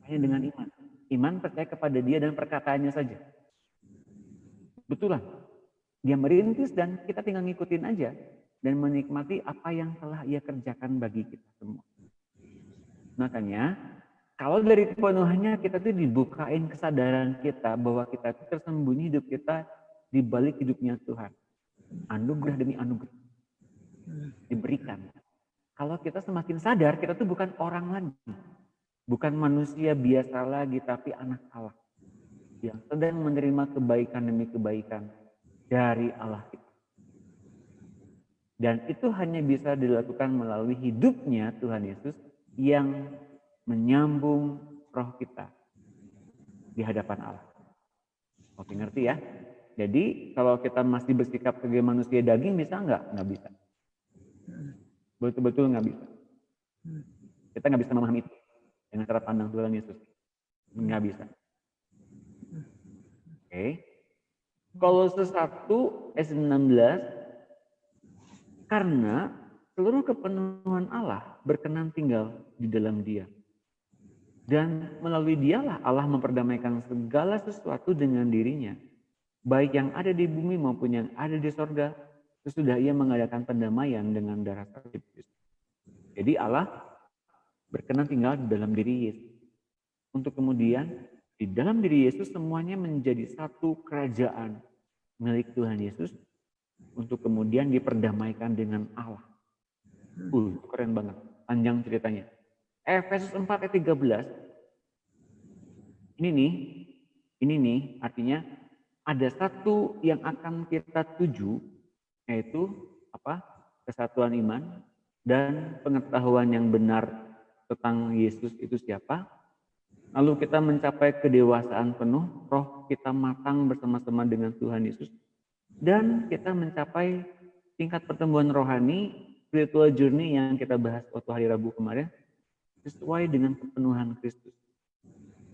Hanya dengan iman. Iman percaya kepada dia dan perkataannya saja. Betulan. Dia merintis dan kita tinggal ngikutin aja. Dan menikmati apa yang telah ia kerjakan bagi kita semua. Makanya, kalau dari kepenuhannya kita tuh dibukain kesadaran kita bahwa kita tersembunyi hidup kita di balik hidupnya Tuhan. Anugerah demi anugerah. Diberikan. Kalau kita semakin sadar, kita tuh bukan orang lagi. Bukan manusia biasa lagi, tapi anak Allah. Yang sedang menerima kebaikan demi kebaikan dari Allah kita. Dan itu hanya bisa dilakukan melalui hidupnya Tuhan Yesus yang menyambung roh kita di hadapan Allah. Oke, ngerti ya? Jadi kalau kita masih bersikap sebagai manusia daging bisa nggak? Nggak bisa. Betul-betul nggak bisa. Kita nggak bisa memahami itu dengan cara pandang Tuhan Yesus. Nggak bisa. Oke. Kolose 1 ayat 19. Karena seluruh kepenuhan Allah berkenan tinggal di dalam Dia. Dan melalui dialah Allah memperdamaikan segala sesuatu dengan dirinya, baik yang ada di bumi maupun yang ada di sorga, sesudah ia mengadakan pendamaian dengan darah salib Kristus. Jadi Allah berkenan tinggal di dalam diri Yesus. Untuk kemudian di dalam diri Yesus semuanya menjadi satu kerajaan milik Tuhan Yesus, untuk kemudian diperdamaikan dengan Allah. Keren banget, panjang ceritanya. Efesus 4 ayat 13. Ini nih artinya ada satu yang akan kita tuju, yaitu apa? Kesatuan iman dan pengetahuan yang benar tentang Yesus itu siapa. Lalu kita mencapai kedewasaan penuh, roh kita matang bersama-sama dengan Tuhan Yesus, dan kita mencapai tingkat pertumbuhan rohani, spiritual journey yang kita bahas waktu hari Rabu kemarin, sesuai dengan kepenuhan Kristus.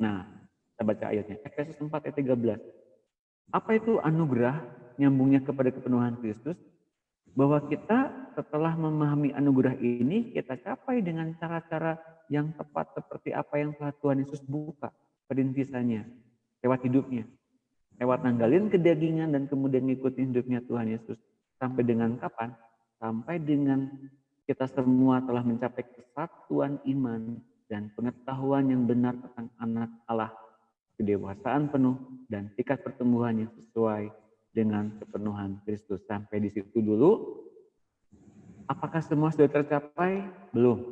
Nah, kita baca ayatnya, Efesus 4 ayat 13. Apa itu anugerah, nyambungnya kepada kepenuhan Kristus? Bahwa kita setelah memahami anugerah ini, kita capai dengan cara-cara yang tepat seperti apa yang telah Tuhan Yesus buka perintisannya, lewat hidupnya. Lewat nanggalin kedagingan dan kemudian ngikutin hidupnya Tuhan Yesus. Sampai dengan kapan? Sampai dengan kita semua telah mencapai kesatuan iman dan pengetahuan yang benar tentang anak Allah, kedewasaan penuh dan tingkat pertumbuhan yang sesuai dengan kepenuhan Kristus. Sampai di situ dulu. Apakah semua sudah tercapai? Belum.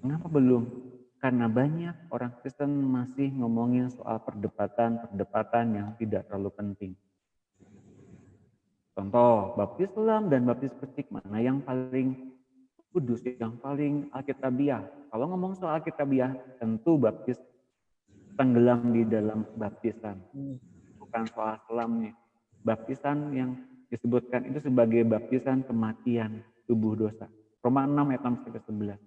Kenapa belum? Karena banyak orang Kristen masih ngomongin soal perdebatan yang tidak terlalu penting. Contoh, baptis selam dan baptis petik, mana yang paling kudus, yang paling alkitabiah? Kalau ngomong soal alkitabiah, tentu baptis tenggelam di dalam baptisan. Bukan soal selamnya. Baptisan yang disebutkan itu sebagai baptisan kematian tubuh dosa. Roma 6 ayat 6-11.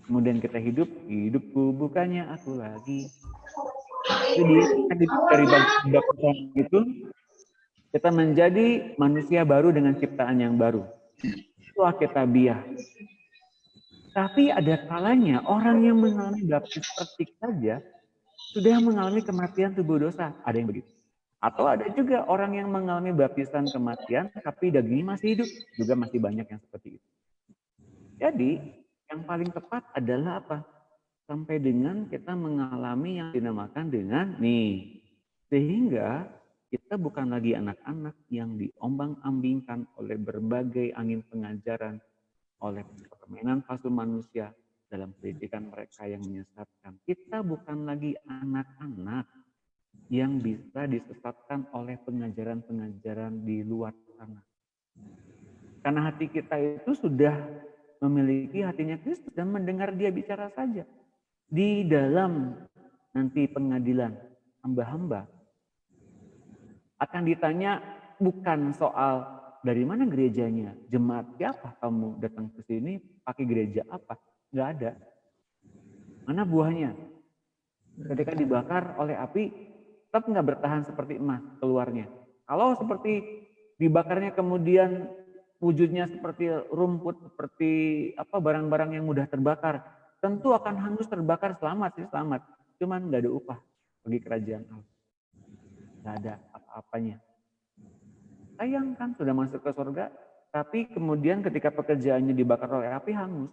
Kemudian kita hidupku bukannya aku lagi. Jadi dari baptisan itu kita menjadi manusia baru dengan ciptaan yang baru. Itu alkitabiah. Tapi ada kalanya orang yang mengalami baptis petik saja sudah mengalami kematian tubuh dosa. Ada yang begitu. Atau ada juga orang yang mengalami baptisan kematian, tapi dagingnya masih hidup. Juga masih banyak yang seperti itu. Jadi, yang paling tepat adalah apa? Sampai dengan kita mengalami yang dinamakan dengan sehingga kita bukan lagi anak-anak yang diombang-ambingkan oleh berbagai angin pengajaran, oleh permainan palsu manusia dalam pendidikan mereka yang menyesatkan. Kita bukan lagi anak-anak yang bisa disesatkan oleh pengajaran-pengajaran di luar sana. Karena hati kita itu sudah memiliki hatinya Kristus dan mendengar dia bicara saja. Di dalam nanti pengadilan hamba-hamba akan ditanya bukan soal dari mana gerejanya, jemaat siapa kamu datang ke sini, pakai gereja apa, nggak ada. Mana buahnya? Ketika dibakar oleh api, tetap nggak bertahan seperti emas keluarnya. Kalau seperti dibakarnya kemudian wujudnya seperti rumput, seperti barang-barang yang mudah terbakar, tentu akan hangus terbakar, selamat. Cuman nggak ada upah bagi kerajaan Allah. Nggak ada apa-apanya. Sayang kan sudah masuk ke surga, tapi kemudian ketika pekerjaannya dibakar oleh api hangus.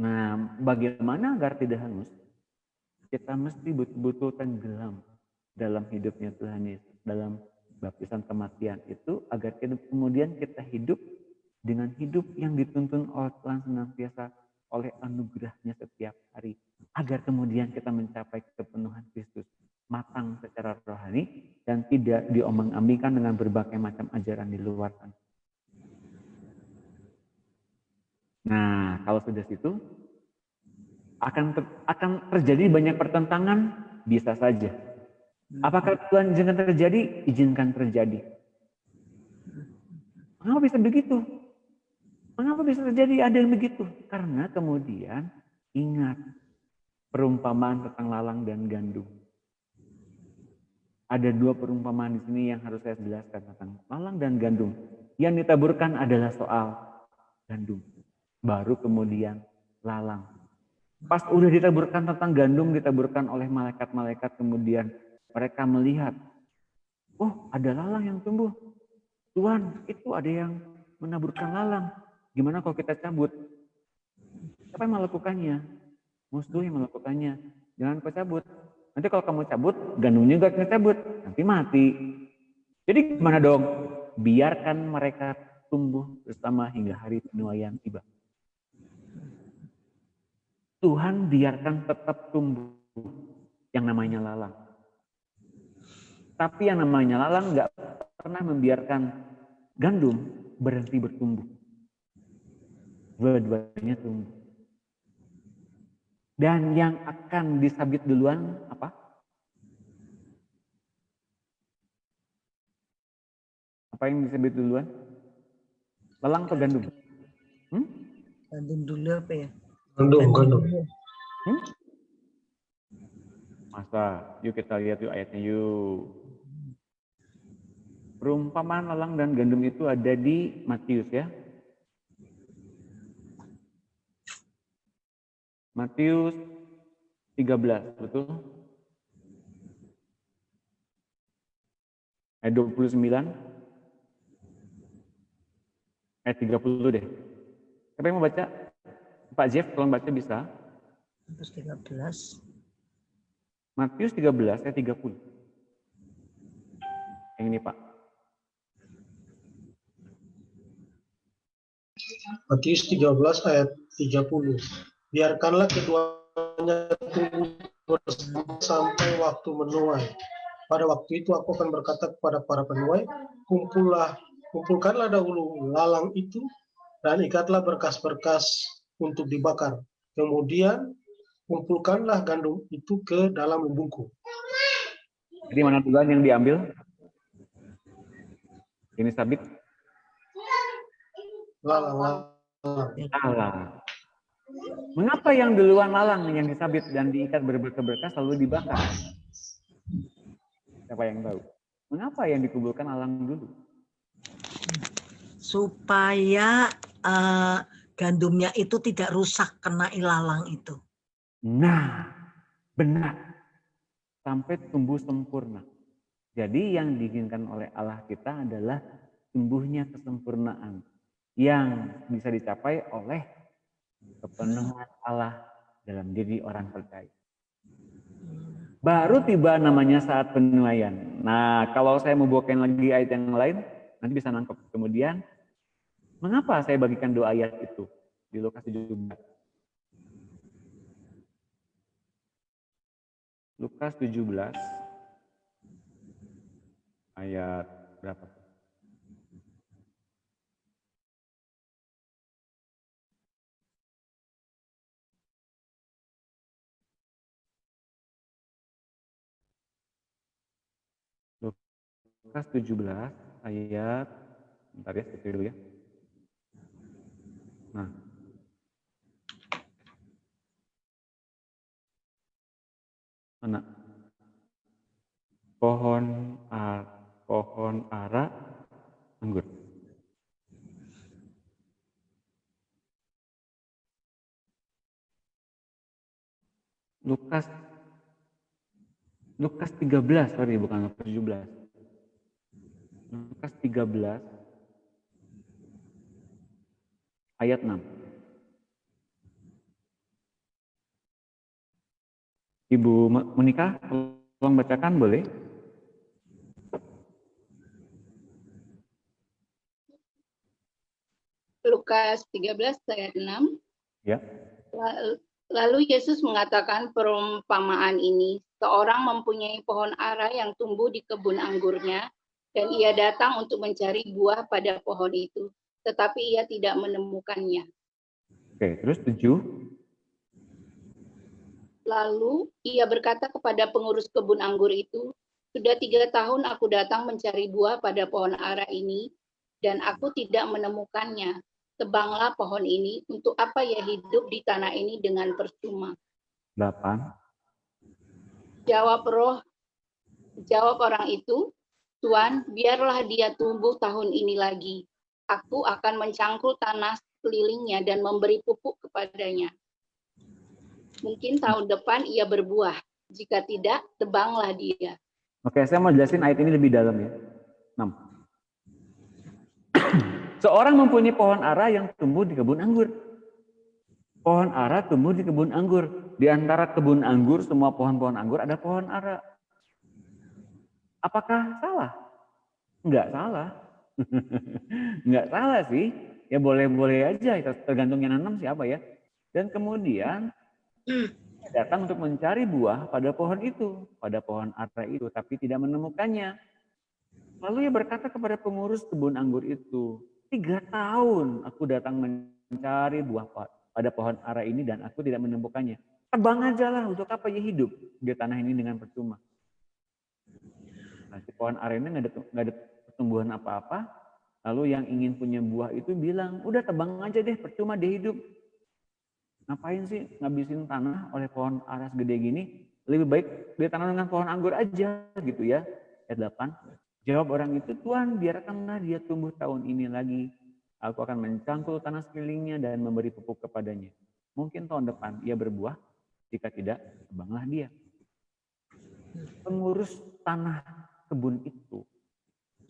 Nah, bagaimana agar tidak hangus? Kita mesti betul-betul tenggelam dalam hidupnya Tuhan Yesus, dalam baptisan kematian itu, agar kemudian kita hidup dengan hidup yang dituntun oleh Tuhan senantiasa oleh anugerahnya setiap hari, agar kemudian kita mencapai kepenuhan Kristus, matang secara rohani dan tidak diombang-ambingkan dengan berbagai macam ajaran di luar sana. Nah, kalau sudah situ akan terjadi banyak pertentangan, bisa saja. Apakah Tuhan izinkan terjadi? Izinkan terjadi. Mengapa bisa begitu? Mengapa bisa terjadi ada yang begitu? Karena kemudian ingat perumpamaan tentang lalang dan gandum. Ada dua perumpamaan di sini yang harus saya jelaskan tentang lalang dan gandum. Yang ditaburkan adalah soal gandum. Baru kemudian lalang. Pas udah ditaburkan tentang gandum, ditaburkan oleh malaikat-malaikat, kemudian mereka melihat, oh ada lalang yang tumbuh. Tuhan, itu ada yang menaburkan lalang. Gimana kalau kita cabut? Siapa yang melakukannya? Musuh yang melakukannya. Jangan kau cabut. Nanti kalau kamu cabut, gandumnya juga akan cabut. Nanti mati. Jadi gimana dong? Biarkan mereka tumbuh bersama hingga hari penuaian tiba. Tuhan biarkan tetap tumbuh yang namanya lalang. Tapi yang namanya lalang nggak pernah membiarkan gandum berhenti bertumbuh. Dua-duanya tumbuh. Dan yang akan disabit duluan apa? Apa yang disabit duluan? Lalang atau gandum? Gandum dulu apa ya? Gandum. Masa? Yuk kita lihat yuk ayatnya yuk. Perumpamaan lalang dan gandum itu ada di Matius ya. Matius 13, betul? Ayat 29. Ayat 30 deh. Siapa yang mau baca? Pak Jeff, tolong baca bisa. Terus 13. Matius 13 ayat 30. Yang ini Pak. Matius 13 ayat 30. Biarkanlah keduanya tumbuh bersama sampai waktu menuai. Pada waktu itu aku akan berkata kepada para penuai, kumpulkanlah dahulu lalang itu dan ikatlah berkas-berkas untuk dibakar. Kemudian kumpulkanlah gandum itu ke dalam lumbungku. Jadi mana duluan yang diambil? Ini sabit. Lalang. Lalang. Mengapa yang duluan lalang yang disabit dan diikat berberkas lalu dibakar? Siapa yang tahu? Mengapa yang dikumpulkan lalang dulu? Supaya gandumnya itu tidak rusak kena ilalang itu. Nah, benar. Sampai tumbuh sempurna. Jadi yang diinginkan oleh Allah kita adalah tumbuhnya kesempurnaan yang bisa dicapai oleh kepenuhan Allah dalam diri orang percaya. Baru tiba namanya saat penuaian. Nah, kalau saya mau bawakan lagi ayat yang lain, nanti bisa nangkep. Kemudian, mengapa saya bagikan 2 ayat itu di Lukas 17? Lukas 17 ayat berapa? Lukas 17 ayat, bentar ya, seperti dulu ya. Nah, mana? Pohon ara anggur. Lukas 13, sorry, bukan Lukas 17. Lukas 13 ayat 6. Ibu Monika, tolong bacakan boleh? Lukas 13 ayat 6. Ya. Lalu Yesus mengatakan perumpamaan ini, seorang mempunyai pohon ara yang tumbuh di kebun anggurnya, dan ia datang untuk mencari buah pada pohon itu, tetapi ia tidak menemukannya. Oke, terus 7. Lalu ia berkata kepada pengurus kebun anggur itu, sudah 3 tahun aku datang mencari buah pada pohon ara ini, dan aku tidak menemukannya. Tebanglah pohon ini, untuk apa ia hidup di tanah ini dengan percuma. 8. Jawab orang itu, Tuan, biarlah dia tumbuh tahun ini lagi. Aku akan mencangkul tanah sekelilingnya dan memberi pupuk kepadanya. Mungkin tahun depan ia berbuah. Jika tidak, tebanglah dia. Oke, saya mau jelasin ayat ini lebih dalam ya. 6. Seorang mempunyai pohon ara yang tumbuh di kebun anggur. Pohon ara tumbuh di kebun anggur. Di antara kebun anggur, semua pohon-pohon anggur ada pohon ara. Apakah salah? Enggak salah. Enggak salah sih. Ya boleh-boleh aja, tergantung yang nanam siapa ya. Dan kemudian datang untuk mencari buah pada pohon itu, pada pohon ara itu, tapi tidak menemukannya. Lalu ia berkata kepada pengurus kebun anggur itu, 3 tahun aku datang mencari buah pada pohon ara ini dan aku tidak menemukannya. Tebang aja lah, untuk apa ya hidup di tanah ini dengan percuma. Nah, si pohon ara ini nggak ada pertumbuhan apa-apa. Lalu yang ingin punya buah itu bilang, udah tebang aja deh, percuma dia hidup. Ngapain sih ngabisin tanah oleh pohon ara segede gini? Lebih baik ditanam dengan pohon anggur aja gitu ya. Ayat 8. Jawab orang itu, Tuhan biarkanlah dia tumbuh tahun ini lagi. Aku akan mencangkul tanah sekelilingnya dan memberi pupuk kepadanya. Mungkin tahun depan ia berbuah, jika tidak, tebanglah dia. Pengurus tanah kebun itu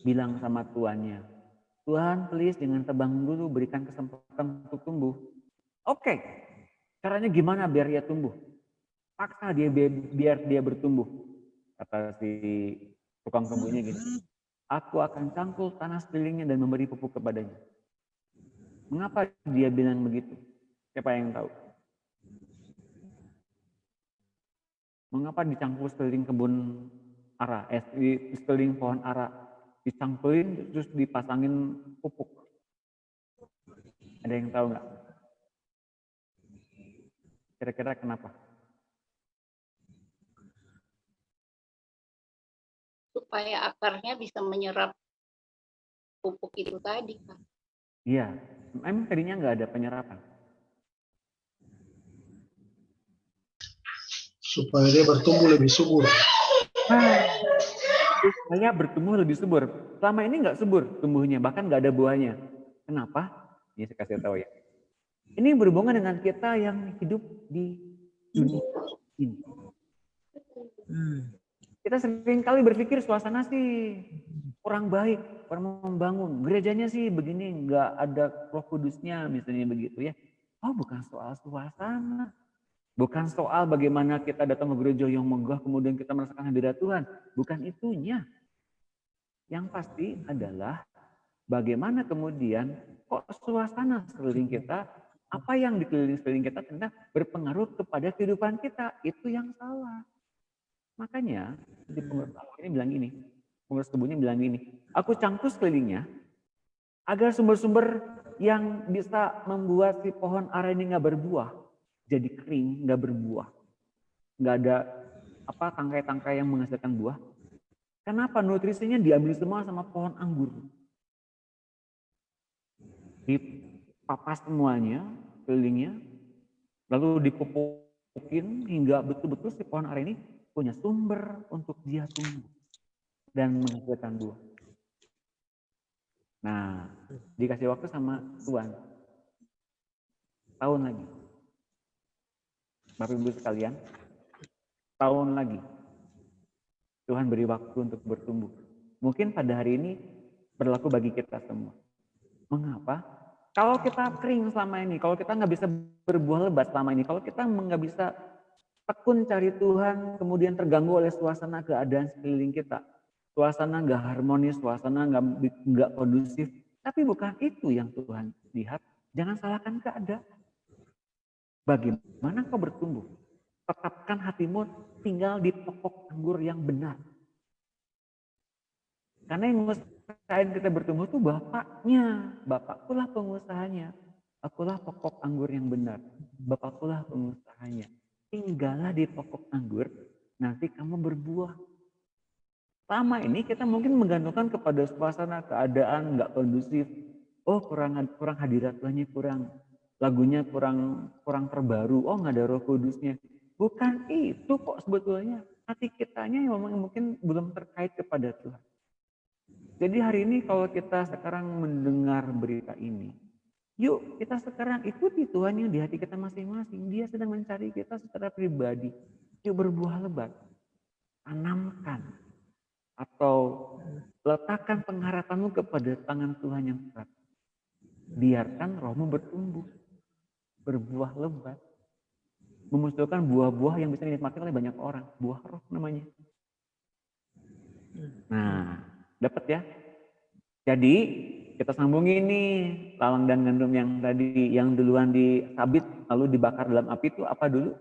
bilang sama tuannya, Tuhan please jangan tebang dulu, berikan kesempatan untuk tumbuh. Oke, caranya gimana biar dia tumbuh? Paksa dia biar dia bertumbuh. Kata si tukang kebunnya gini, aku akan cangkul tanah sekelilingnya dan memberi pupuk kepadanya. Mengapa dia bilang begitu? Siapa yang tahu? Mengapa dicangkul sekeliling kebun ara, di sekeliling pohon ara, dicangkulin terus dipasangin pupuk? Ada yang tahu nggak? Kira-kira kenapa? Supaya akarnya bisa menyerap pupuk itu tadi, Pak. Iya, emang tadinya nggak ada penyerapan. Supaya dia bertumbuh lebih subur. Supaya bertumbuh lebih subur. Selama ini nggak subur tumbuhnya, bahkan nggak ada buahnya. Kenapa? Ini saya kasih tahu ya. Ini berhubungan dengan kita yang hidup di dunia ini. Kita sering kali berpikir suasana sih kurang baik, kurang membangun. Gerejanya sih begini, nggak ada Roh Kudusnya, misalnya begitu ya. Oh, bukan soal suasana. Bukan soal bagaimana kita datang ke gereja yang megah, kemudian kita merasakan hadirat Tuhan. Bukan itunya. Yang pasti adalah bagaimana kemudian kok suasana sekeliling kita, apa yang di sekeliling kita ternyata berpengaruh kepada kehidupan kita. Itu yang salah. Makanya di pengurus ini bilang gini, pengurus kebunnya bilang gini, aku cangkul sekelilingnya agar sumber-sumber yang bisa membuat si pohon ara ini nggak berbuah, jadi kering, nggak berbuah, nggak ada apa tangkai-tangkai yang menghasilkan buah. Kenapa? Nutrisinya diambil semua sama pohon anggur. Dipapas semuanya kelilingnya, lalu dipupukin hingga betul-betul si pohon ara ini punya sumber untuk dia tumbuh dan menghasilkan buah. Nah, dikasih waktu sama Tuhan. Tahun lagi. Bapak Ibu sekalian, tahun lagi. Tuhan beri waktu untuk bertumbuh. Mungkin pada hari ini berlaku bagi kita semua. Mengapa? Kalau kita kering selama ini, kalau kita nggak bisa berbuah lebat selama ini, kalau kita nggak bisa tekun cari Tuhan, kemudian terganggu oleh suasana keadaan sekeliling kita, suasana nggak harmonis, suasana nggak kondusif, tapi bukan itu yang Tuhan lihat. Jangan salahkan keadaan. Bagaimana kau bertumbuh? Tetapkan hatimu tinggal di pokok anggur yang benar. Karena yang mengusahakan kita bertumbuh itu bapaknya. Bapakkulah pengusahanya. Akulah pokok anggur yang benar. Bapakkulah pengusahanya. Tinggallah di pokok anggur, nanti kamu berbuah. Selama ini kita mungkin menggantungkan kepada suasana keadaan nggak kondusif. Oh kurang hadirat Tuhannya kurang. Lagunya kurang terbaru. Oh nggak ada Roh Kudusnya. Bukan itu kok sebetulnya. Hati kitanya yang mungkin belum terkait kepada Tuhan. Jadi hari ini kalau kita sekarang mendengar berita ini, Yuk kita sekarang ikuti Tuhan yang di hati kita masing-masing. Dia sedang mencari kita secara pribadi. Yuk berbuah lebat. Tanamkan atau letakkan pengharapanmu kepada tangan Tuhan yang kuat. Biarkan rohmu bertumbuh, berbuah lebat, memunculkan buah-buah yang bisa dinikmati oleh banyak orang. Buah roh namanya. Nah, dapat ya? Jadi kita sambungin nih lawang dan gandum yang tadi yang duluan disabit lalu dibakar dalam api itu apa dulu?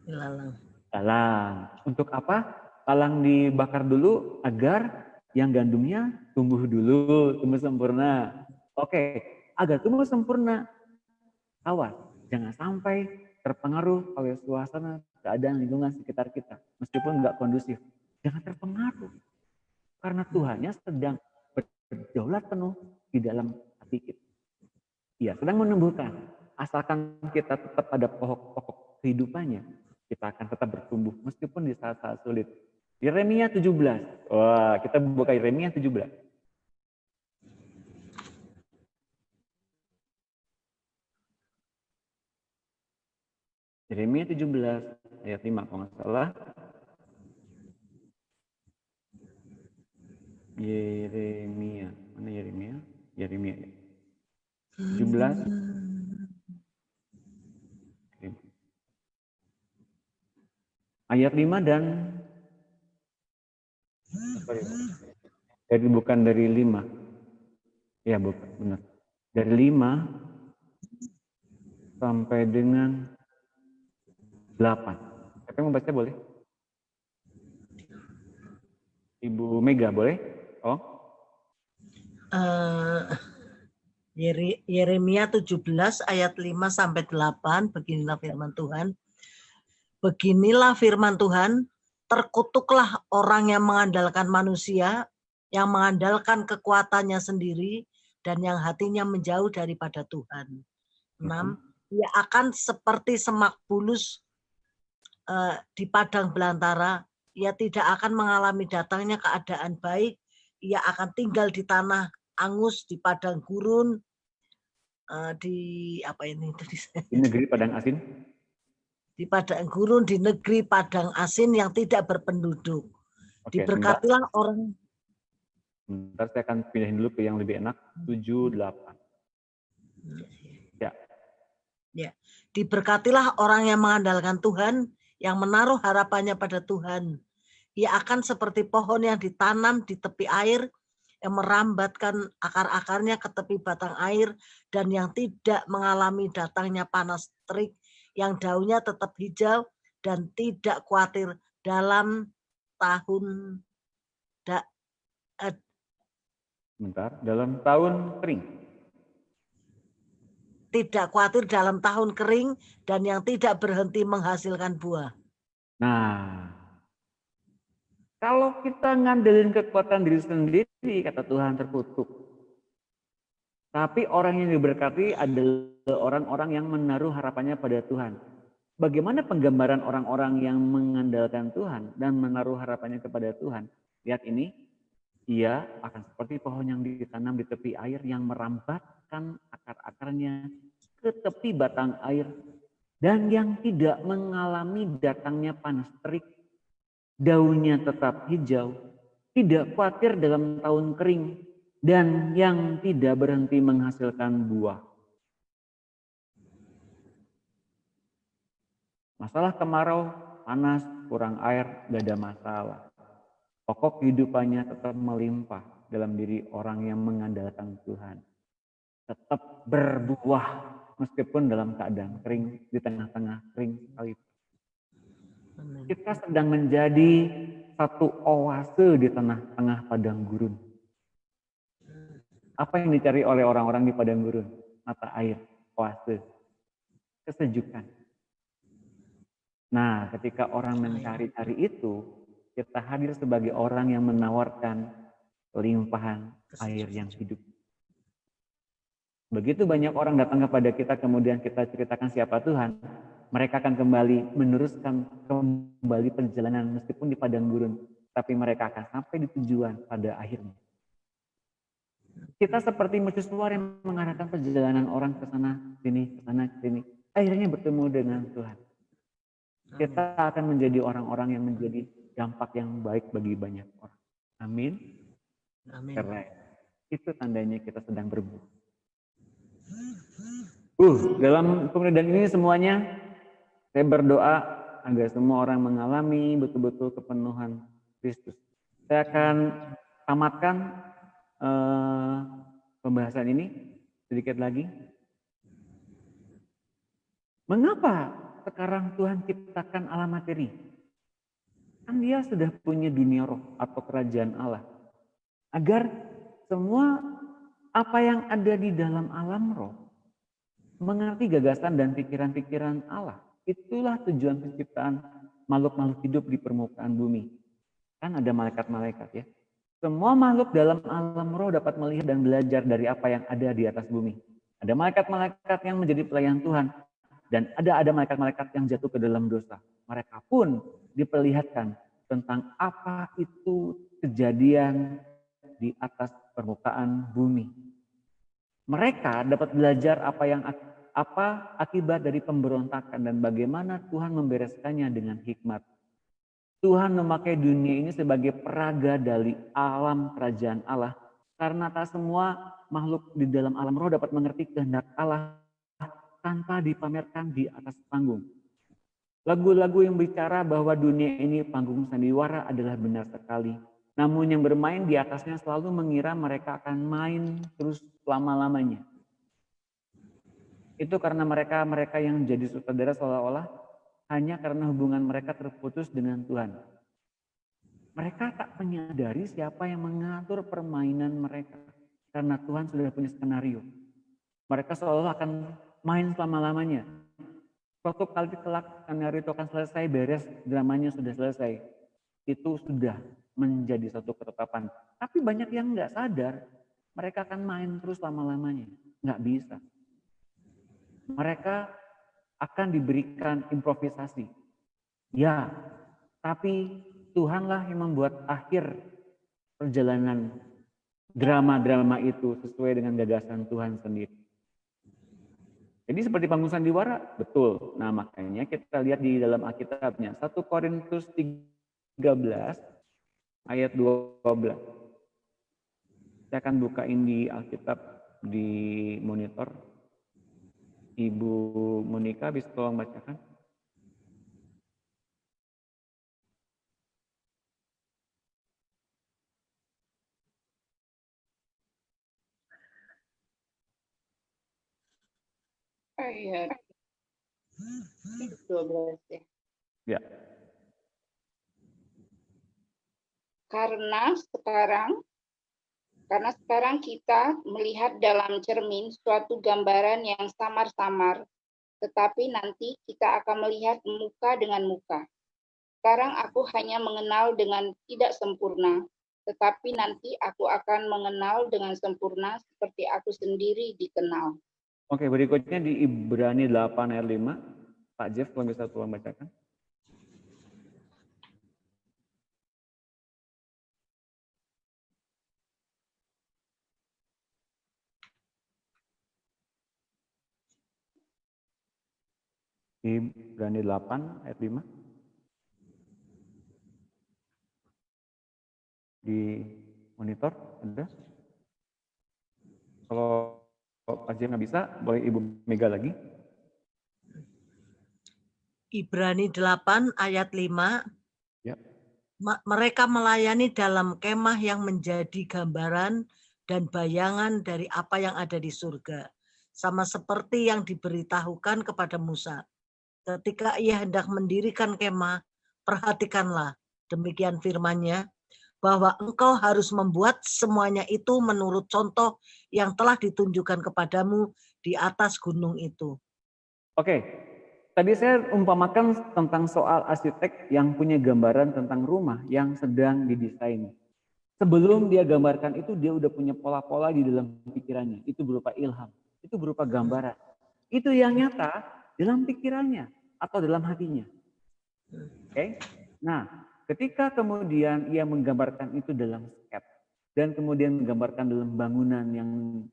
Lalang. Lalang. Untuk apa? Lalang dibakar dulu agar yang gandumnya tumbuh dulu, tumbuh sempurna. Oke, agar tumbuh sempurna, awas, jangan sampai terpengaruh oleh suasana, keadaan lingkungan sekitar kita, meskipun nggak kondusif. Jangan terpengaruh, karena Tuhannya sedang berdaulat penuh di dalam hati kita. Ia sedang menumbuhkan, asalkan kita tetap pada pokok-pokok kehidupannya, kita akan tetap bertumbuh meskipun di saat-saat sulit. Yeremia 17. Wah, kita buka Yeremia 17. Yeremia 17 ayat 5 kalau nggak salah. Yeremia, mana Yeremia? Yeremia 17 ayat 5 dan bukan dari 5. Ya, bukan, benar. Dari 5 sampai dengan 8. Siapa yang mau baca boleh? Ibu Mega boleh? Oh. Yeremia 17 ayat 5 sampai 8, beginilah firman Tuhan. Beginilah firman Tuhan, terkutuklah orang yang mengandalkan manusia, yang mengandalkan kekuatannya sendiri, dan yang hatinya menjauh daripada Tuhan. 6. Ia akan seperti semak bulus di padang belantara. Ia tidak akan mengalami datangnya keadaan baik. Ia akan tinggal di tanah angus, di padang gurun, di apa ini? Di negeri padang asin. Di padang gurun, di negeri padang asin yang tidak berpenduduk. Oke, diberkatilah orang. Bentar, saya akan pindahin dulu ke yang lebih enak. 7, 8. Ya. Ya. Diberkatilah orang yang mengandalkan Tuhan, yang menaruh harapannya pada Tuhan. Ia akan seperti pohon yang ditanam di tepi air, yang merambatkan akar-akarnya ke tepi batang air, dan yang tidak mengalami datangnya panas terik, yang daunnya tetap hijau, dan tidak khawatir dalam tahun dalam tahun kering. Tidak khawatir dalam tahun kering, dan yang tidak berhenti menghasilkan buah. Nah, kalau kita ngandelin kekuatan diri sendiri, kata Tuhan, terkutuk. Tapi orang yang diberkati adalah orang-orang yang menaruh harapannya pada Tuhan. Bagaimana penggambaran orang-orang yang mengandalkan Tuhan dan menaruh harapannya kepada Tuhan? Lihat ini, ia akan seperti pohon yang ditanam di tepi air yang merambatkan akar-akarnya ke tepi batang air dan yang tidak mengalami datangnya panas terik. Daunnya tetap hijau, tidak khawatir dalam tahun kering, dan yang tidak berhenti menghasilkan buah. Masalah kemarau, panas, kurang air, gak ada masalah. Pokok kehidupannya tetap melimpah dalam diri orang yang mengandalkan Tuhan. Tetap berbuah meskipun dalam keadaan kering, di tengah-tengah kering sekalipun. Kita sedang menjadi satu oase di tengah-tengah padang gurun. Apa yang dicari oleh orang-orang di padang gurun? Mata air, oase, kesejukan. Nah, ketika orang mencari-cari itu, kita hadir sebagai orang yang menawarkan limpahan air yang hidup. Begitu banyak orang datang kepada kita, kemudian kita ceritakan siapa Tuhan, mereka akan kembali meneruskan kembali perjalanan meskipun di padang gurun, tapi mereka akan sampai di tujuan pada akhirnya. Kita seperti mercusuar yang mengarahkan perjalanan orang ke sana sini, ke sana sini. Akhirnya bertemu dengan Tuhan. Kita akan menjadi orang-orang yang menjadi dampak yang baik bagi banyak orang. Amin. Amin. Keren. Itu tandanya kita sedang berbuah. Dalam pemuridan ini semuanya saya berdoa agar semua orang mengalami betul-betul kepenuhan Kristus. Saya akan tamatkan pembahasan ini sedikit lagi. Mengapa sekarang Tuhan ciptakan alam materi? Kan dia sudah punya dunia roh atau kerajaan Allah. Agar semua apa yang ada di dalam alam roh mengerti gagasan dan pikiran-pikiran Allah. Itulah tujuan penciptaan makhluk-makhluk hidup di permukaan bumi. Kan ada malaikat-malaikat ya. Semua makhluk dalam alam roh dapat melihat dan belajar dari apa yang ada di atas bumi. Ada malaikat-malaikat yang menjadi pelayan Tuhan. Dan ada malaikat-malaikat yang jatuh ke dalam dosa. Mereka pun diperlihatkan tentang apa itu kejadian di atas permukaan bumi. Mereka dapat belajar apa akibat dari pemberontakan dan bagaimana Tuhan membereskannya dengan hikmat. Tuhan memakai dunia ini sebagai peraga dari alam kerajaan Allah. Karena tak semua makhluk di dalam alam roh dapat mengerti kehendak Allah tanpa dipamerkan di atas panggung. Lagu-lagu yang bicara bahwa dunia ini panggung sandiwara adalah benar sekali. Namun yang bermain di atasnya selalu mengira mereka akan main terus selama-lamanya. Itu karena mereka yang jadi sutradara seolah-olah hanya karena hubungan mereka terputus dengan Tuhan. Mereka tak menyadari siapa yang mengatur permainan mereka. Karena Tuhan sudah punya skenario. Mereka seolah akan main selama-lamanya. Suatu kali kelak skenario itu akan selesai, beres, dramanya sudah selesai. Itu sudah menjadi satu ketetapan. Tapi banyak yang nggak sadar, mereka akan main terus lama-lamanya. Nggak bisa. Mereka akan diberikan improvisasi. Ya, tapi Tuhanlah yang membuat akhir perjalanan drama-drama itu sesuai dengan gagasan Tuhan sendiri. Jadi seperti panggung sandiwara, betul. Nah makanya kita lihat di dalam Alkitabnya, 1 Korintus 13 ayat 12. Saya akan bukain di Alkitab di monitor. Ibu Monika bisa tolong bacakan. Ayat 12 ya. Ya. Karena sekarang kita melihat dalam cermin suatu gambaran yang samar-samar, tetapi nanti kita akan melihat muka dengan muka. Sekarang aku hanya mengenal dengan tidak sempurna, tetapi nanti aku akan mengenal dengan sempurna seperti aku sendiri dikenal. Oke, berikutnya di Ibrani 8 ayat 5. Pak Jeff, kalau bisa tolong bacakan. Ibrani 8 ayat 5. Di monitor ada. Kalau Pak Jeff nggak bisa, boleh Ibu Mega lagi. Ibrani 8 ayat 5. Ya. Mereka melayani dalam kemah yang menjadi gambaran dan bayangan dari apa yang ada di surga. Sama seperti yang diberitahukan kepada Musa. Ketika ia hendak mendirikan kemah, perhatikanlah, demikian firman-Nya, bahwa engkau harus membuat semuanya itu menurut contoh yang telah ditunjukkan kepadamu di atas gunung itu. Oke, tadi saya umpamakan tentang soal arsitek yang punya gambaran tentang rumah yang sedang didesain. Sebelum dia gambarkan itu, dia udah punya pola-pola di dalam pikirannya. Itu berupa ilham, itu berupa gambaran. Itu yang nyata dalam pikirannya atau dalam hatinya. Oke, nah ketika kemudian ia menggambarkan itu dalam sketch, dan kemudian menggambarkan dalam bangunan yang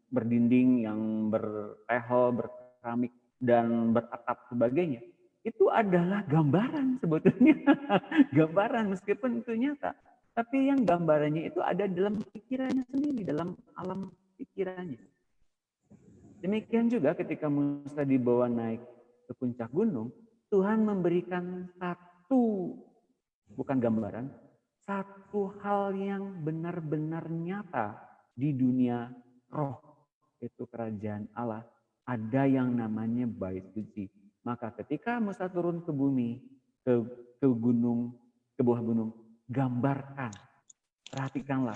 berdinding, yang bertehel, berkeramik, dan beratap sebagainya, itu adalah gambaran sebetulnya. Gambaran meskipun itu nyata. Tapi yang gambarannya itu ada dalam pikirannya sendiri, dalam alam pikirannya. Demikian juga ketika Musa dibawa naik ke puncak gunung, Tuhan memberikan satu, bukan gambaran, satu hal yang benar-benar nyata di dunia roh, itu kerajaan Allah. Ada yang namanya bait suci. Maka ketika Musa turun ke bumi, ke gunung, ke bawah gunung, gambarkan, perhatikanlah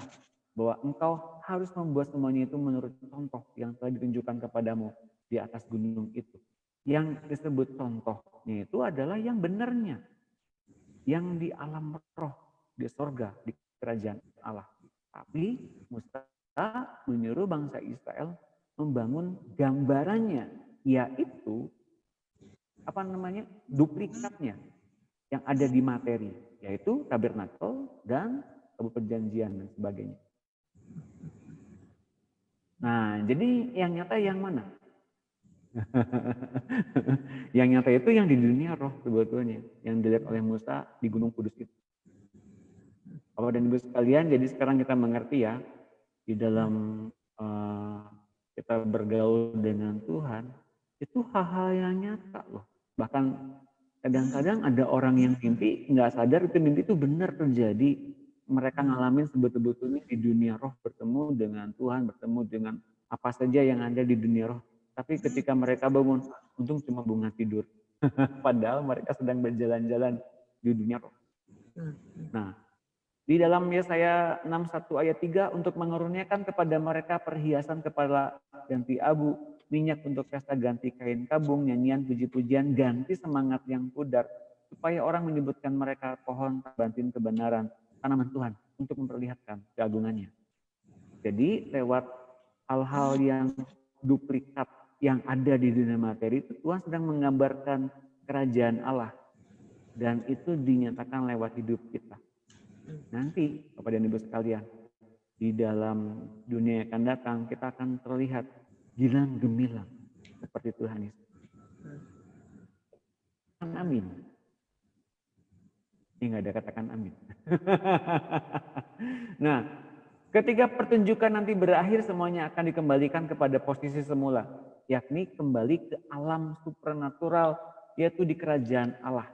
bahwa engkau harus membuat semuanya itu menurut contoh yang telah ditunjukkan kepadamu di atas gunung itu. Yang disebut contohnya itu adalah yang benarnya, yang di alam roh, di sorga, di kerajaan Allah. Tapi Musa menyuruh bangsa Israel membangun gambarannya, yaitu duplikatnya yang ada di materi, yaitu tabernakel dan tabut perjanjian dan sebagainya. Nah, jadi yang nyata yang mana? Yang nyata itu yang di dunia roh sebetulnya, yang dilihat oleh Musa di Gunung Kudus itu. Bapak dan Ibu sekalian, jadi sekarang kita mengerti ya, di dalam kita bergaul dengan Tuhan, itu hal-hal yang nyata loh. Bahkan kadang-kadang ada orang yang mimpi, nggak sadar itu mimpi itu benar terjadi. Mereka ngalamin sebetul-betulnya di dunia roh, bertemu dengan Tuhan, bertemu dengan apa saja yang ada di dunia roh. Tapi ketika mereka bangun, untung cuma bunga tidur. Padahal mereka sedang berjalan-jalan di dunia roh. Nah, di dalam Yesaya 61 ayat 3, untuk mengaruniakan kepada mereka perhiasan kepala ganti abu, minyak untuk pesta ganti kain kabung, nyanyian puji-pujian, ganti semangat yang pudar, supaya orang menyebutkan mereka pohon bantin kebenaran, tanaman Tuhan, untuk memperlihatkan keagungannya. Jadi lewat hal-hal yang duplikat yang ada di dunia materi itu, Tuhan sedang menggambarkan kerajaan Allah. Dan itu dinyatakan lewat hidup kita. Nanti, Bapak dan Ibu sekalian, di dalam dunia yang akan datang, kita akan terlihat gilang gemilang seperti Tuhan Yesus. Amin. Ini nggak ada katakan amin. Nah, ketika pertunjukan nanti berakhir, semuanya akan dikembalikan kepada posisi semula, yakni kembali ke alam supranatural, yaitu di kerajaan Allah.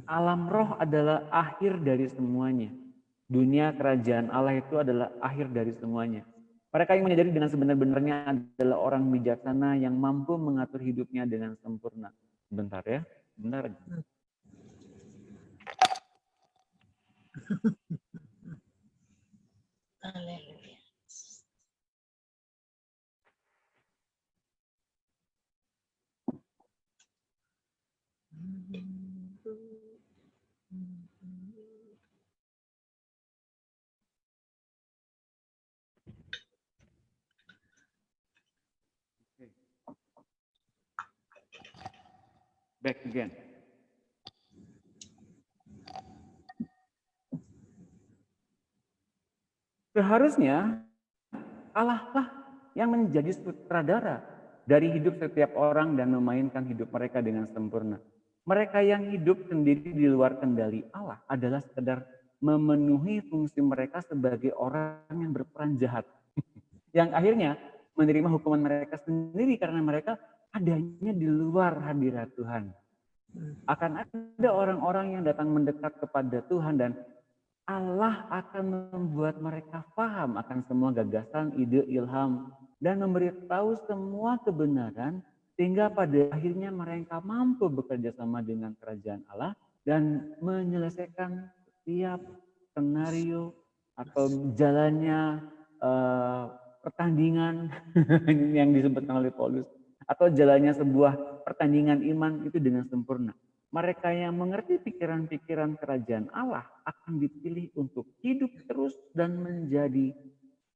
Alam roh adalah akhir dari semuanya. Dunia kerajaan Allah itu adalah akhir dari semuanya. Mereka yang menyadari dengan sebenar-benarnya adalah orang bijaksana yang mampu mengatur hidupnya dengan sempurna. Bentar ya, bentar. Haleluya. Back again. Seharusnya Allah lah yang menjadi sutradara dari hidup setiap orang dan memainkan hidup mereka dengan sempurna. Mereka yang hidup sendiri di luar kendali Allah adalah sekedar memenuhi fungsi mereka sebagai orang yang berperan jahat. Yang akhirnya menerima hukuman mereka sendiri karena mereka adanya di luar hadirat Tuhan. Akan ada orang-orang yang datang mendekat kepada Tuhan dan Allah akan membuat mereka paham akan semua gagasan, ide, ilham, dan memberitahu semua kebenaran, sehingga pada akhirnya mereka mampu bekerja sama dengan kerajaan Allah dan menyelesaikan setiap skenario atau jalannya pertandingan yang disebutkan oleh Paulus, atau jalannya sebuah pertandingan iman itu dengan sempurna. Mereka yang mengerti pikiran-pikiran kerajaan Allah akan dipilih untuk hidup terus dan menjadi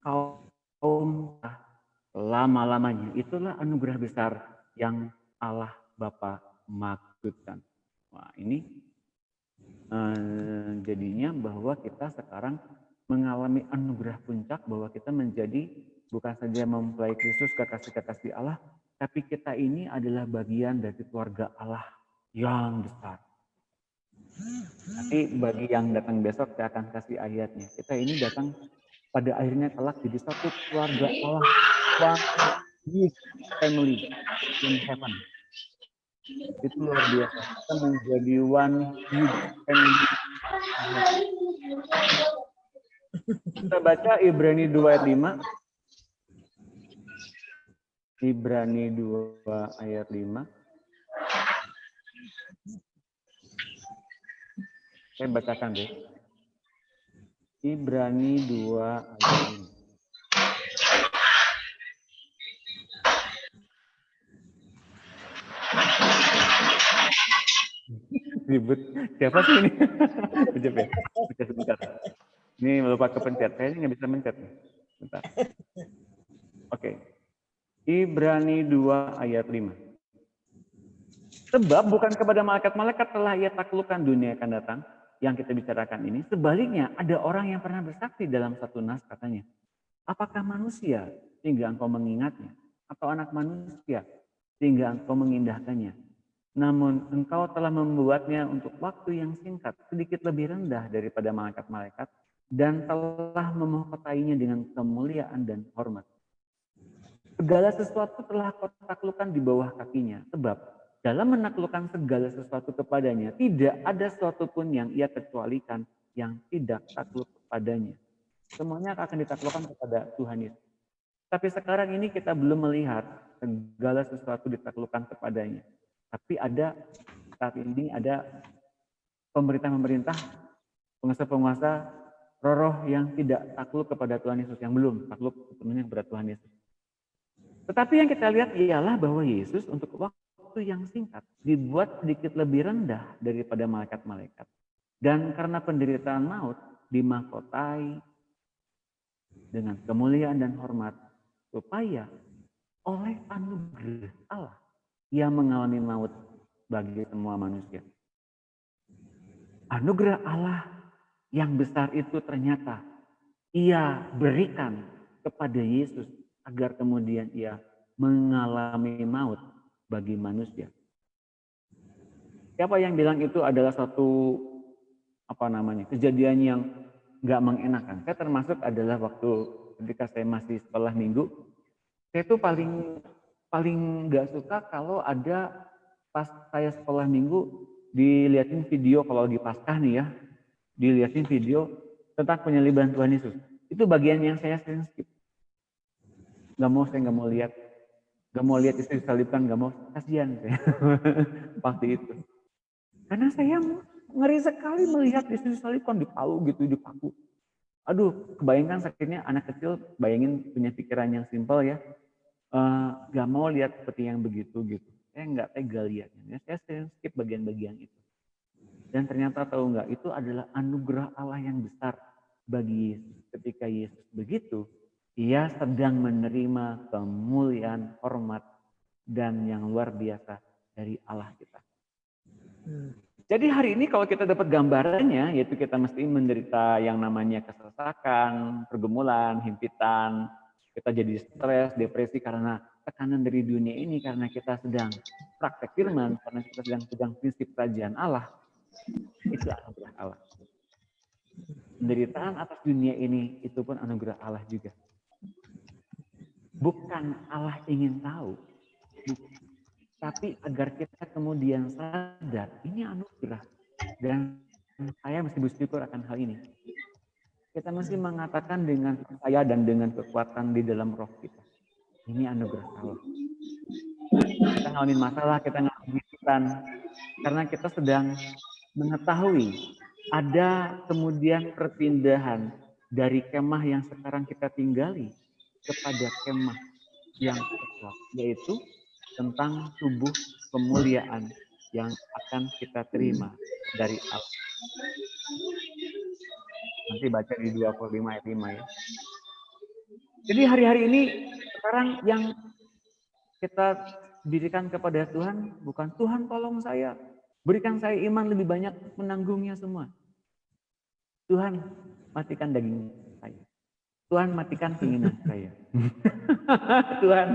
kaum lama-lamanya. Itulah anugerah besar yang Allah Bapa maksudkan. Wah, ini jadinya bahwa kita sekarang mengalami anugerah puncak bahwa kita menjadi bukan saja mempelai Kristus, kekasih-kekasih Allah, tapi kita ini adalah bagian dari keluarga Allah yang besar. Nanti bagi yang datang besok saya akan kasih ayatnya. Kita ini datang pada akhirnya kelak jadi satu keluarga Allah, one huge family in heaven. Itu luar biasa. Kita menjadi one huge family. Kita baca Ibrani 2 ayat 5. Ibrani 2 ayat 5. Saya bacakan deh. Ibrani 2 ayat 5. Ribut. Siapa sih ini? Bentar ya. Bentar. Ini lupa kepencet. Saya nggak bisa mencet. Bentar. Oke. Ibrani 2 ayat 5. Sebab bukan kepada malaikat-malaikat telah ia taklukkan dunia akan datang yang kita bicarakan ini. Sebaliknya ada orang yang pernah bersaksi dalam satu nas katanya. Apakah manusia sehingga engkau mengingatnya? Atau anak manusia sehingga engkau mengindahkannya? Namun engkau telah membuatnya untuk waktu yang singkat, sedikit lebih rendah daripada malaikat-malaikat, dan telah memahkotainya dengan kemuliaan dan hormat. Segala sesuatu telah kau taklukkan di bawah kakinya, sebab dalam menaklukkan segala sesuatu kepadanya, tidak ada sesuatu pun yang ia kecualikan yang tidak takluk kepadanya. Semuanya akan ditaklukkan kepada Tuhan Yesus. Tapi sekarang ini kita belum melihat segala sesuatu ditaklukkan kepadanya. Tapi saat ini ada pemerintah-pemerintah, penguasa-penguasa, roh-roh yang tidak takluk kepada Tuhan Yesus, yang belum takluk sepenuhnya kepada Tuhan Yesus. Tetapi yang kita lihat ialah bahwa Yesus untuk waktu yang singkat dibuat sedikit lebih rendah daripada malaikat-malaikat. Dan karena penderitaan maut dimahkotai dengan kemuliaan dan hormat, supaya oleh anugerah Allah ia mengalami maut bagi semua manusia. Anugerah Allah yang besar itu ternyata ia berikan kepada Yesus agar kemudian ia mengalami maut bagi manusia. Siapa yang bilang itu adalah satu kejadian yang nggak mengenakan? Saya termasuk adalah waktu ketika saya masih sekolah minggu, saya tuh paling nggak suka kalau ada pas saya sekolah minggu dilihatin video, kalau di Paskah nih ya, dilihatin video tentang penyaliban Tuhan Yesus. Itu bagian yang saya sering skip. Saya nggak mau lihat. Gak mau lihat Yesus disalibkan, gak mau, kasihan saya waktu itu. Karena saya ngeri sekali melihat Yesus disalibkan, dipalu gitu, dipaku. Aduh, kebayangkan sakitnya anak kecil, bayangin punya pikiran yang simpel ya. Gak mau lihat seperti yang begitu gitu. Saya nggak tega lihatnya. Saya sering skip bagian-bagian itu. Dan ternyata tahu nggak, itu adalah anugerah Allah yang besar bagi Yesus. Ketika Yesus begitu, ia sedang menerima kemuliaan, hormat, dan yang luar biasa dari Allah kita. Jadi hari ini kalau kita dapat gambarannya, yaitu kita mesti menderita yang namanya kesesakan, pergumulan, himpitan, kita jadi stres, depresi karena tekanan dari dunia ini, karena kita sedang praktek firman, karena kita sedang pegang prinsip kerajaan Allah. Itu anugerah Allah. Penderitaan atas dunia ini, itu pun anugerah Allah juga. Bukan Allah ingin tahu, tapi agar kita kemudian sadar, ini anugerah. Dan saya mesti bersyukur akan hal ini. Kita mesti mengatakan dengan percaya dan dengan kekuatan di dalam roh kita. Ini anugerah Allah. Kita ngalamin masalah, kita ngalamin himpitan, karena kita sedang mengetahui ada kemudian perpindahan dari kemah yang sekarang kita tinggali kepada kemah yang kekal, yaitu tentang tubuh kemuliaan yang akan kita terima dari Allah. Nanti baca di 25 ayat 5 ya. Jadi hari-hari ini sekarang yang kita dirikan kepada Tuhan bukan Tuhan tolong saya, berikan saya iman lebih banyak menanggungnya semua. Tuhan matikan dagingnya. Tuhan matikan keinginan saya. Tuhan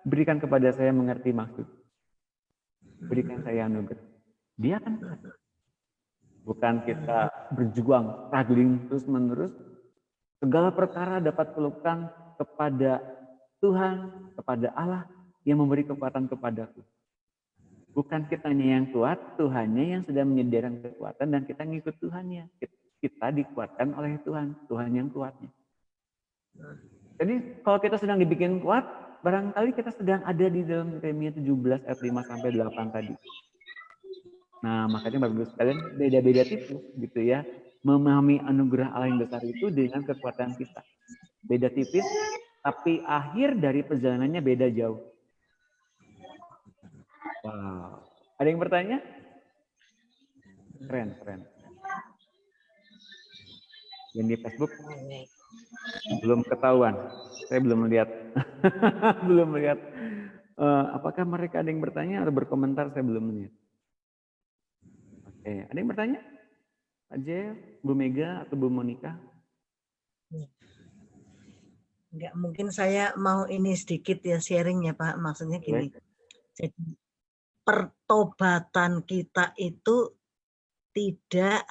berikan kepada saya mengerti maksud. Berikan saya anugerah. Dia akan kasih. Bukan kita berjuang, struggling terus-menerus. Segala perkara dapat pelukan kepada Tuhan, kepada Allah yang memberi kekuatan kepadaku. Bukan kitanya yang kuat, Tuhannya yang sudah menyediakan kekuatan dan kita ngikut Tuhannya. Kita dikuatkan oleh Tuhan, Tuhan yang kuatnya. Jadi kalau kita sedang dibikin kuat, barangkali kita sedang ada di dalam Yeremia 17 ayat 5 sampai 8 tadi. Nah, makanya Bapak Ibu sekalian beda-beda tipis gitu ya. Memahami anugerah Allah yang besar itu dengan kekuatan kita. Beda tipis, tapi akhir dari perjalanannya beda jauh. Wow. Ada yang bertanya? Keren, keren. Yang di Facebook belum ketahuan. Saya belum melihat. Belum melihat. Apakah mereka ada yang bertanya atau berkomentar? Saya belum melihat. Oke, ada yang bertanya? Pak Jeff, Bu Mega atau Bu Monika? Enggak, mungkin saya mau ini sedikit ya sharing ya Pak. Maksudnya gini. Jadi pertobatan kita itu tidak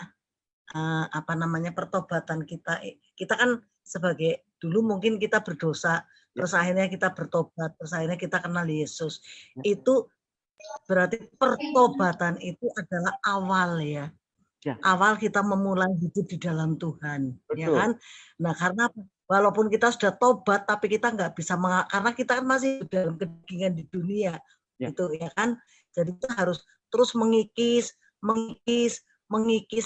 pertobatan kita kan sebagai dulu mungkin kita berdosa, terus akhirnya kita bertobat, terus akhirnya kita kenal Yesus. Itu berarti pertobatan itu adalah awal ya. Awal kita memulai hidup di dalam Tuhan. Betul. Ya kan? Nah, karena walaupun kita sudah tobat tapi kita nggak bisa karena kita kan masih dalam kedagingan di dunia. Itu ya kan? Jadi kita harus terus mengikis.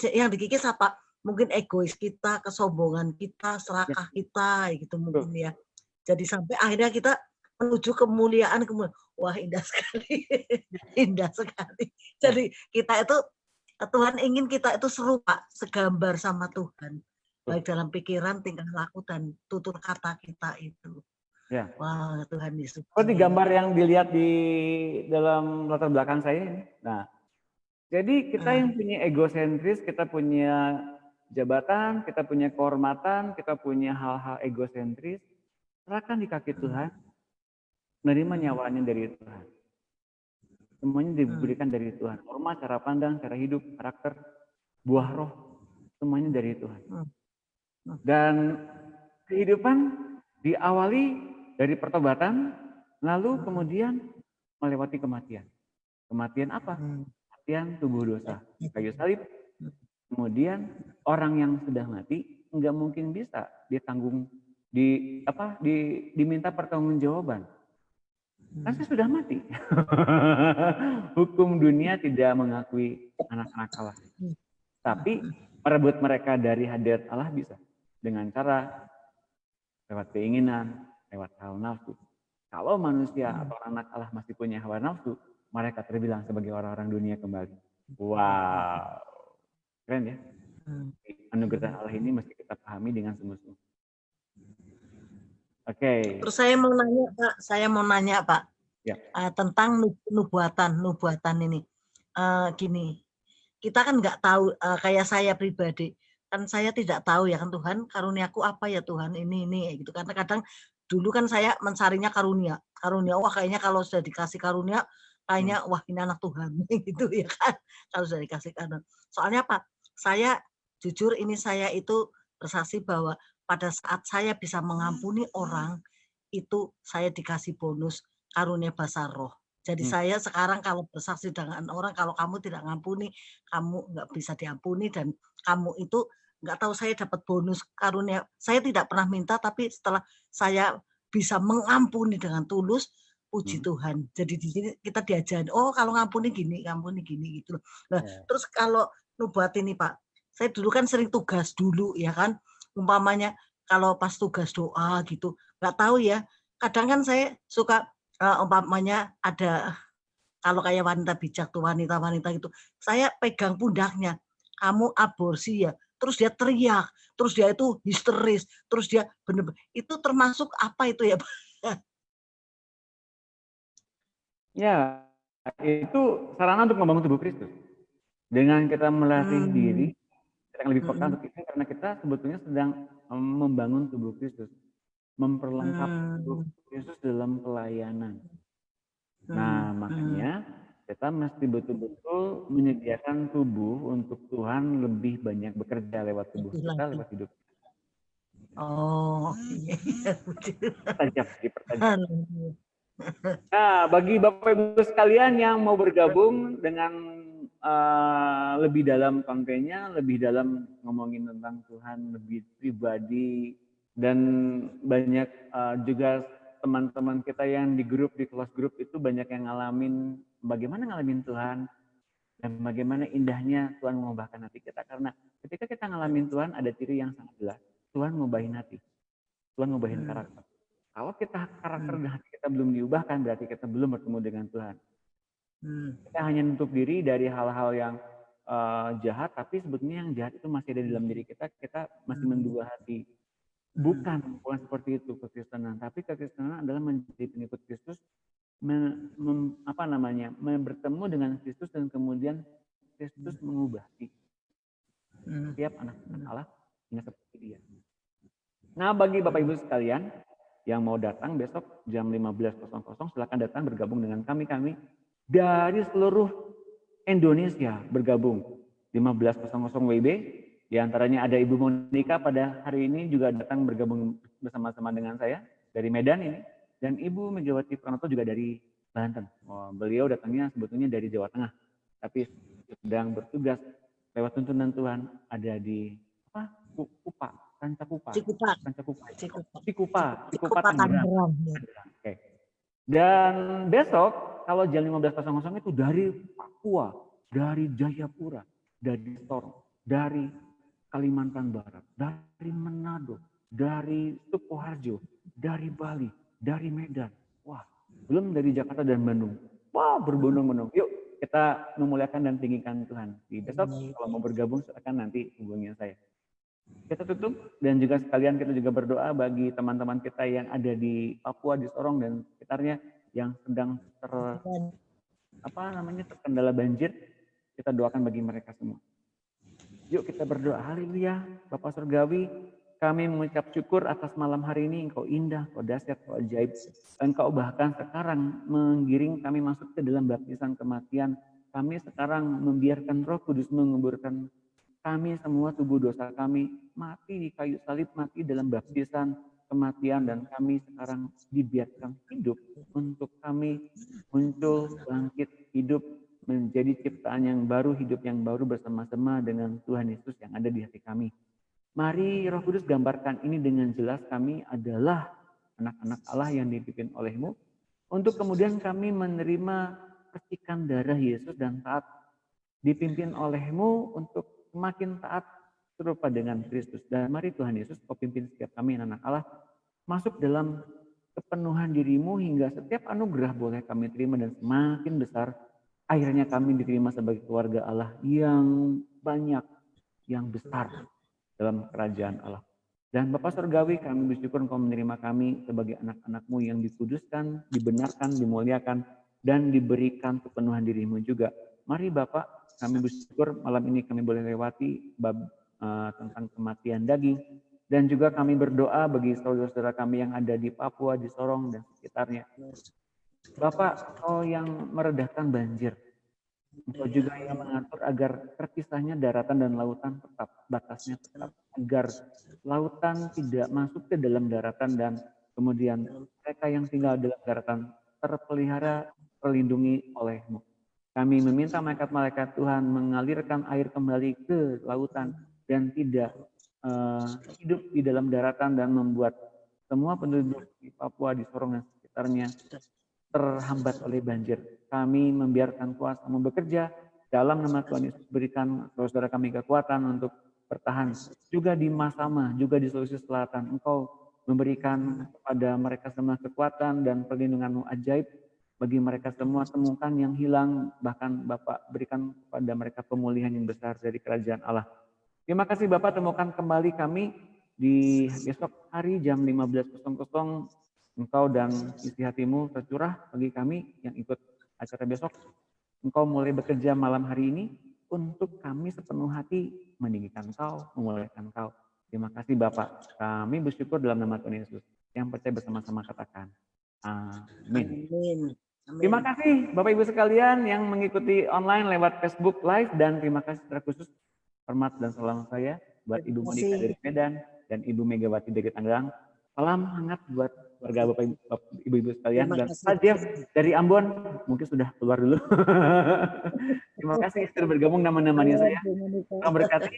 Yang dikikis apa? Mungkin egois kita, kesombongan kita, serakah kita, gitu mungkin ya. Jadi sampai akhirnya kita menuju kemuliaan. Wah, indah sekali. Indah sekali. Jadi kita itu, Tuhan ingin kita itu serupa, segambar sama Tuhan. Baik dalam pikiran, tingkah laku, dan tutur kata kita itu. Ya. Wah, Tuhan Yesus. Seperti gambar yang dilihat di dalam latar belakang saya ini. Nah, jadi kita yang punya egosentris, kita punya jabatan, kita punya kehormatan, kita punya hal-hal egosentris, serahkan di kaki Tuhan, menerima nyawanya dari Tuhan. Semuanya diberikan dari Tuhan. Norma, cara pandang, cara hidup, karakter, buah roh, semuanya dari Tuhan. Dan kehidupan diawali dari pertobatan, lalu kemudian melewati kematian. Kematian apa? Kematian tubuh dosa, kayu salib. Kemudian orang yang sudah mati nggak mungkin bisa ditanggung, diminta pertanggungjawaban. Kan saya sudah mati. Hukum dunia tidak mengakui anak-anak Allah. Tapi merebut mereka dari hadirat Allah bisa dengan cara lewat keinginan, lewat hawa nafsu. Kalau manusia atau anak Allah masih punya hawa nafsu, mereka terbilang sebagai orang-orang dunia kembali. Wow, keren ya. Anugerah Allah ini mesti kita pahami dengan sungguh-sungguh. Oke. Terus saya mau nanya Pak, ya. Tentang nubuatan ini. Gini, kita kan nggak tahu, kayak saya pribadi, kan saya tidak tahu ya kan Tuhan karuniaku apa ya Tuhan ini gitu. Karena kadang dulu kan saya mencarinya karunia, wah kayaknya kalau sudah dikasih karunia, kayaknya wah ini anak Tuhan gitu ya kan, kalau sudah dikasih karunia. Soalnya apa? Saya jujur ini saya itu bersaksi bahwa pada saat saya bisa mengampuni orang, itu saya dikasih bonus karunia bahasa roh. Jadi saya sekarang kalau bersaksi dengan orang, kalau kamu tidak ngampuni, kamu nggak bisa diampuni, dan kamu itu nggak tahu saya dapat bonus karunia. Saya tidak pernah minta, tapi setelah saya bisa mengampuni dengan tulus, puji Tuhan. Jadi di sini kita diajarin, oh kalau ngampuni gini gitu. Nah, terus kalau nubuat ini Pak, saya dulu kan sering tugas dulu ya kan, umpamanya kalau pas tugas doa gitu, nggak tahu ya. Kadang kan saya suka umpamanya ada kalau kayak wanita bijak tuh wanita-wanita gitu, saya pegang pundaknya, kamu aborsi ya. Terus dia teriak, terus dia itu histeris, terus dia benar-benar itu termasuk apa itu ya Pak? Ya, itu sarana untuk membangun tubuh Kristus. Dengan kita melatih diri, yang lebih peka untuk itu karena kita sebetulnya sedang membangun tubuh Kristus, memperlengkap tubuh Kristus dalam pelayanan. Nah, makanya kita mesti betul-betul menyediakan tubuh untuk Tuhan lebih banyak bekerja lewat tubuh kita, lewat hidup kita. Oh, iya. Pertajam. Nah, bagi Bapak Ibu sekalian yang mau bergabung dengan lebih dalam kontennya, lebih dalam ngomongin tentang Tuhan, lebih pribadi, dan banyak juga teman-teman kita yang di grup, di kelas grup itu banyak yang ngalamin bagaimana ngalamin Tuhan dan bagaimana indahnya Tuhan mengubahkan hati kita. Karena ketika kita ngalamin Tuhan ada ciri yang sangat jelas, Tuhan ngubahin hati, Tuhan ngubahin karakter. Kalau kita karakter dan hati kita belum diubahkan, berarti kita belum bertemu dengan Tuhan. Kita hanya nutup diri dari hal-hal yang jahat, tapi sebetulnya yang jahat itu masih ada di dalam diri kita. Kita masih mendua hati. Bukan seperti itu kekristenan, tapi kekristenan adalah menjadi pengikut Kristus, bertemu dengan Kristus dan kemudian Kristus mengubah hati. Setiap anak Allah ingat seperti Dia. Nah, bagi Bapak Ibu sekalian yang mau datang besok jam 15.00, silakan datang bergabung dengan kami dari seluruh Indonesia bergabung 15.00 WIB. Di antaranya ada Ibu Monika pada hari ini juga datang bergabung bersama-sama dengan saya dari Medan ini, dan Ibu Megawati Pranoto juga dari Banten. Beliau datangnya sebetulnya dari Jawa Tengah, tapi sedang bertugas lewat tuntunan Tuhan ada di Cikupa Tangerang. Oke. Dan besok kalau jam 15.00 itu dari Papua, dari Jayapura, dari Sorong, dari Kalimantan Barat, dari Manado, dari Sukoharjo, dari Bali, dari Medan. Wah, belum dari Jakarta dan Bandung. Wah, berbondong-bondong. Yuk kita memuliakan dan tinggikan Tuhan. Di besok kalau mau bergabung silakan nanti hubungi saya. Kita tutup dan juga sekalian kita juga berdoa bagi teman-teman kita yang ada di Papua, di Sorong dan sekitarnya yang sedang terkendala banjir. Kita doakan bagi mereka semua. Yuk kita berdoa. Haleluya. Bapa Surgawi, kami mengucap syukur atas malam hari ini. Engkau indah, Engkau dahsyat, Engkau ajaib. Engkau bahkan sekarang menggiring kami masuk ke dalam baptisan kematian. Kami sekarang membiarkan Roh Kudus menguburkan kami semua, tubuh dosa kami mati di kayu salib, mati dalam baptisan kematian, dan kami sekarang dibiarkan hidup untuk kami muncul, bangkit, hidup, menjadi ciptaan yang baru, hidup yang baru bersama-sama dengan Tuhan Yesus yang ada di hati kami. Mari Roh Kudus gambarkan ini dengan jelas, kami adalah anak-anak Allah yang dipimpin oleh-Mu, untuk kemudian kami menerima percikan darah Yesus dan taat dipimpin oleh-Mu untuk semakin taat serupa dengan Kristus. Dan mari Tuhan Yesus, Kau pimpin setiap kami anak Allah masuk dalam kepenuhan diri-Mu hingga setiap anugerah boleh kami terima dan semakin besar akhirnya kami diterima sebagai keluarga Allah yang banyak, yang besar dalam kerajaan Allah. Dan Bapa Surgawi, kami bersyukur Engkau menerima kami sebagai anak-anak-Mu yang dikuduskan, dibenarkan, dimuliakan, dan diberikan kepenuhan diri-Mu juga. Mari Bapak, kami bersyukur malam ini kami boleh lewati bab tentang kematian daging, dan juga kami berdoa bagi saudara-saudara kami yang ada di Papua, di Sorong, dan sekitarnya. Bapak, Kau yang meredahkan banjir. Engkau juga yang mengatur agar terpisahnya daratan dan lautan tetap, batasnya tetap, agar lautan tidak masuk ke dalam daratan dan kemudian mereka yang tinggal dalam daratan terpelihara, terlindungi oleh-Mu. Kami meminta malaikat-malaikat Tuhan mengalirkan air kembali ke lautan dan tidak hidup di dalam daratan dan membuat semua penduduk di Papua, di Sorong dan sekitarnya terhambat oleh banjir. Kami membiarkan kuasa-Mu bekerja dalam nama Tuhan Yesus. Berikan saudara kami kekuatan untuk bertahan. Juga di Masama, juga di Sulawesi Selatan, Engkau memberikan kepada mereka semua kekuatan dan perlindungan-Mu ajaib bagi mereka semua. Temukan yang hilang, bahkan Bapak berikan kepada mereka pemulihan yang besar dari kerajaan Allah. Terima kasih Bapak, temukan kembali kami di besok hari jam 15.00. Engkau dan isi hati-Mu tercurah bagi kami yang ikut acara besok. Engkau mulai bekerja malam hari ini untuk kami sepenuh hati meninggikan Engkau, memuliakan Engkau. Terima kasih Bapak. Kami bersyukur dalam nama Tuhan Yesus. Yang percaya bersama-sama katakan, amin. Amin. Terima kasih Bapak Ibu sekalian yang mengikuti online lewat Facebook Live, dan terima kasih secara khusus hormat dan salam saya buat Ibu Monika dari Medan dan Ibu Megawati dari Tangerang. Salam hangat buat keluarga Bapak Ibu sekalian, dan Pak Jeff dari Ambon mungkin sudah keluar dulu. Terima kasih sudah bergabung dan menemani saya. Salam berkati.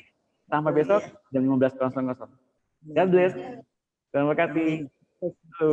Sampai besok jam 15.00. God bless. Terima kasih. Halo.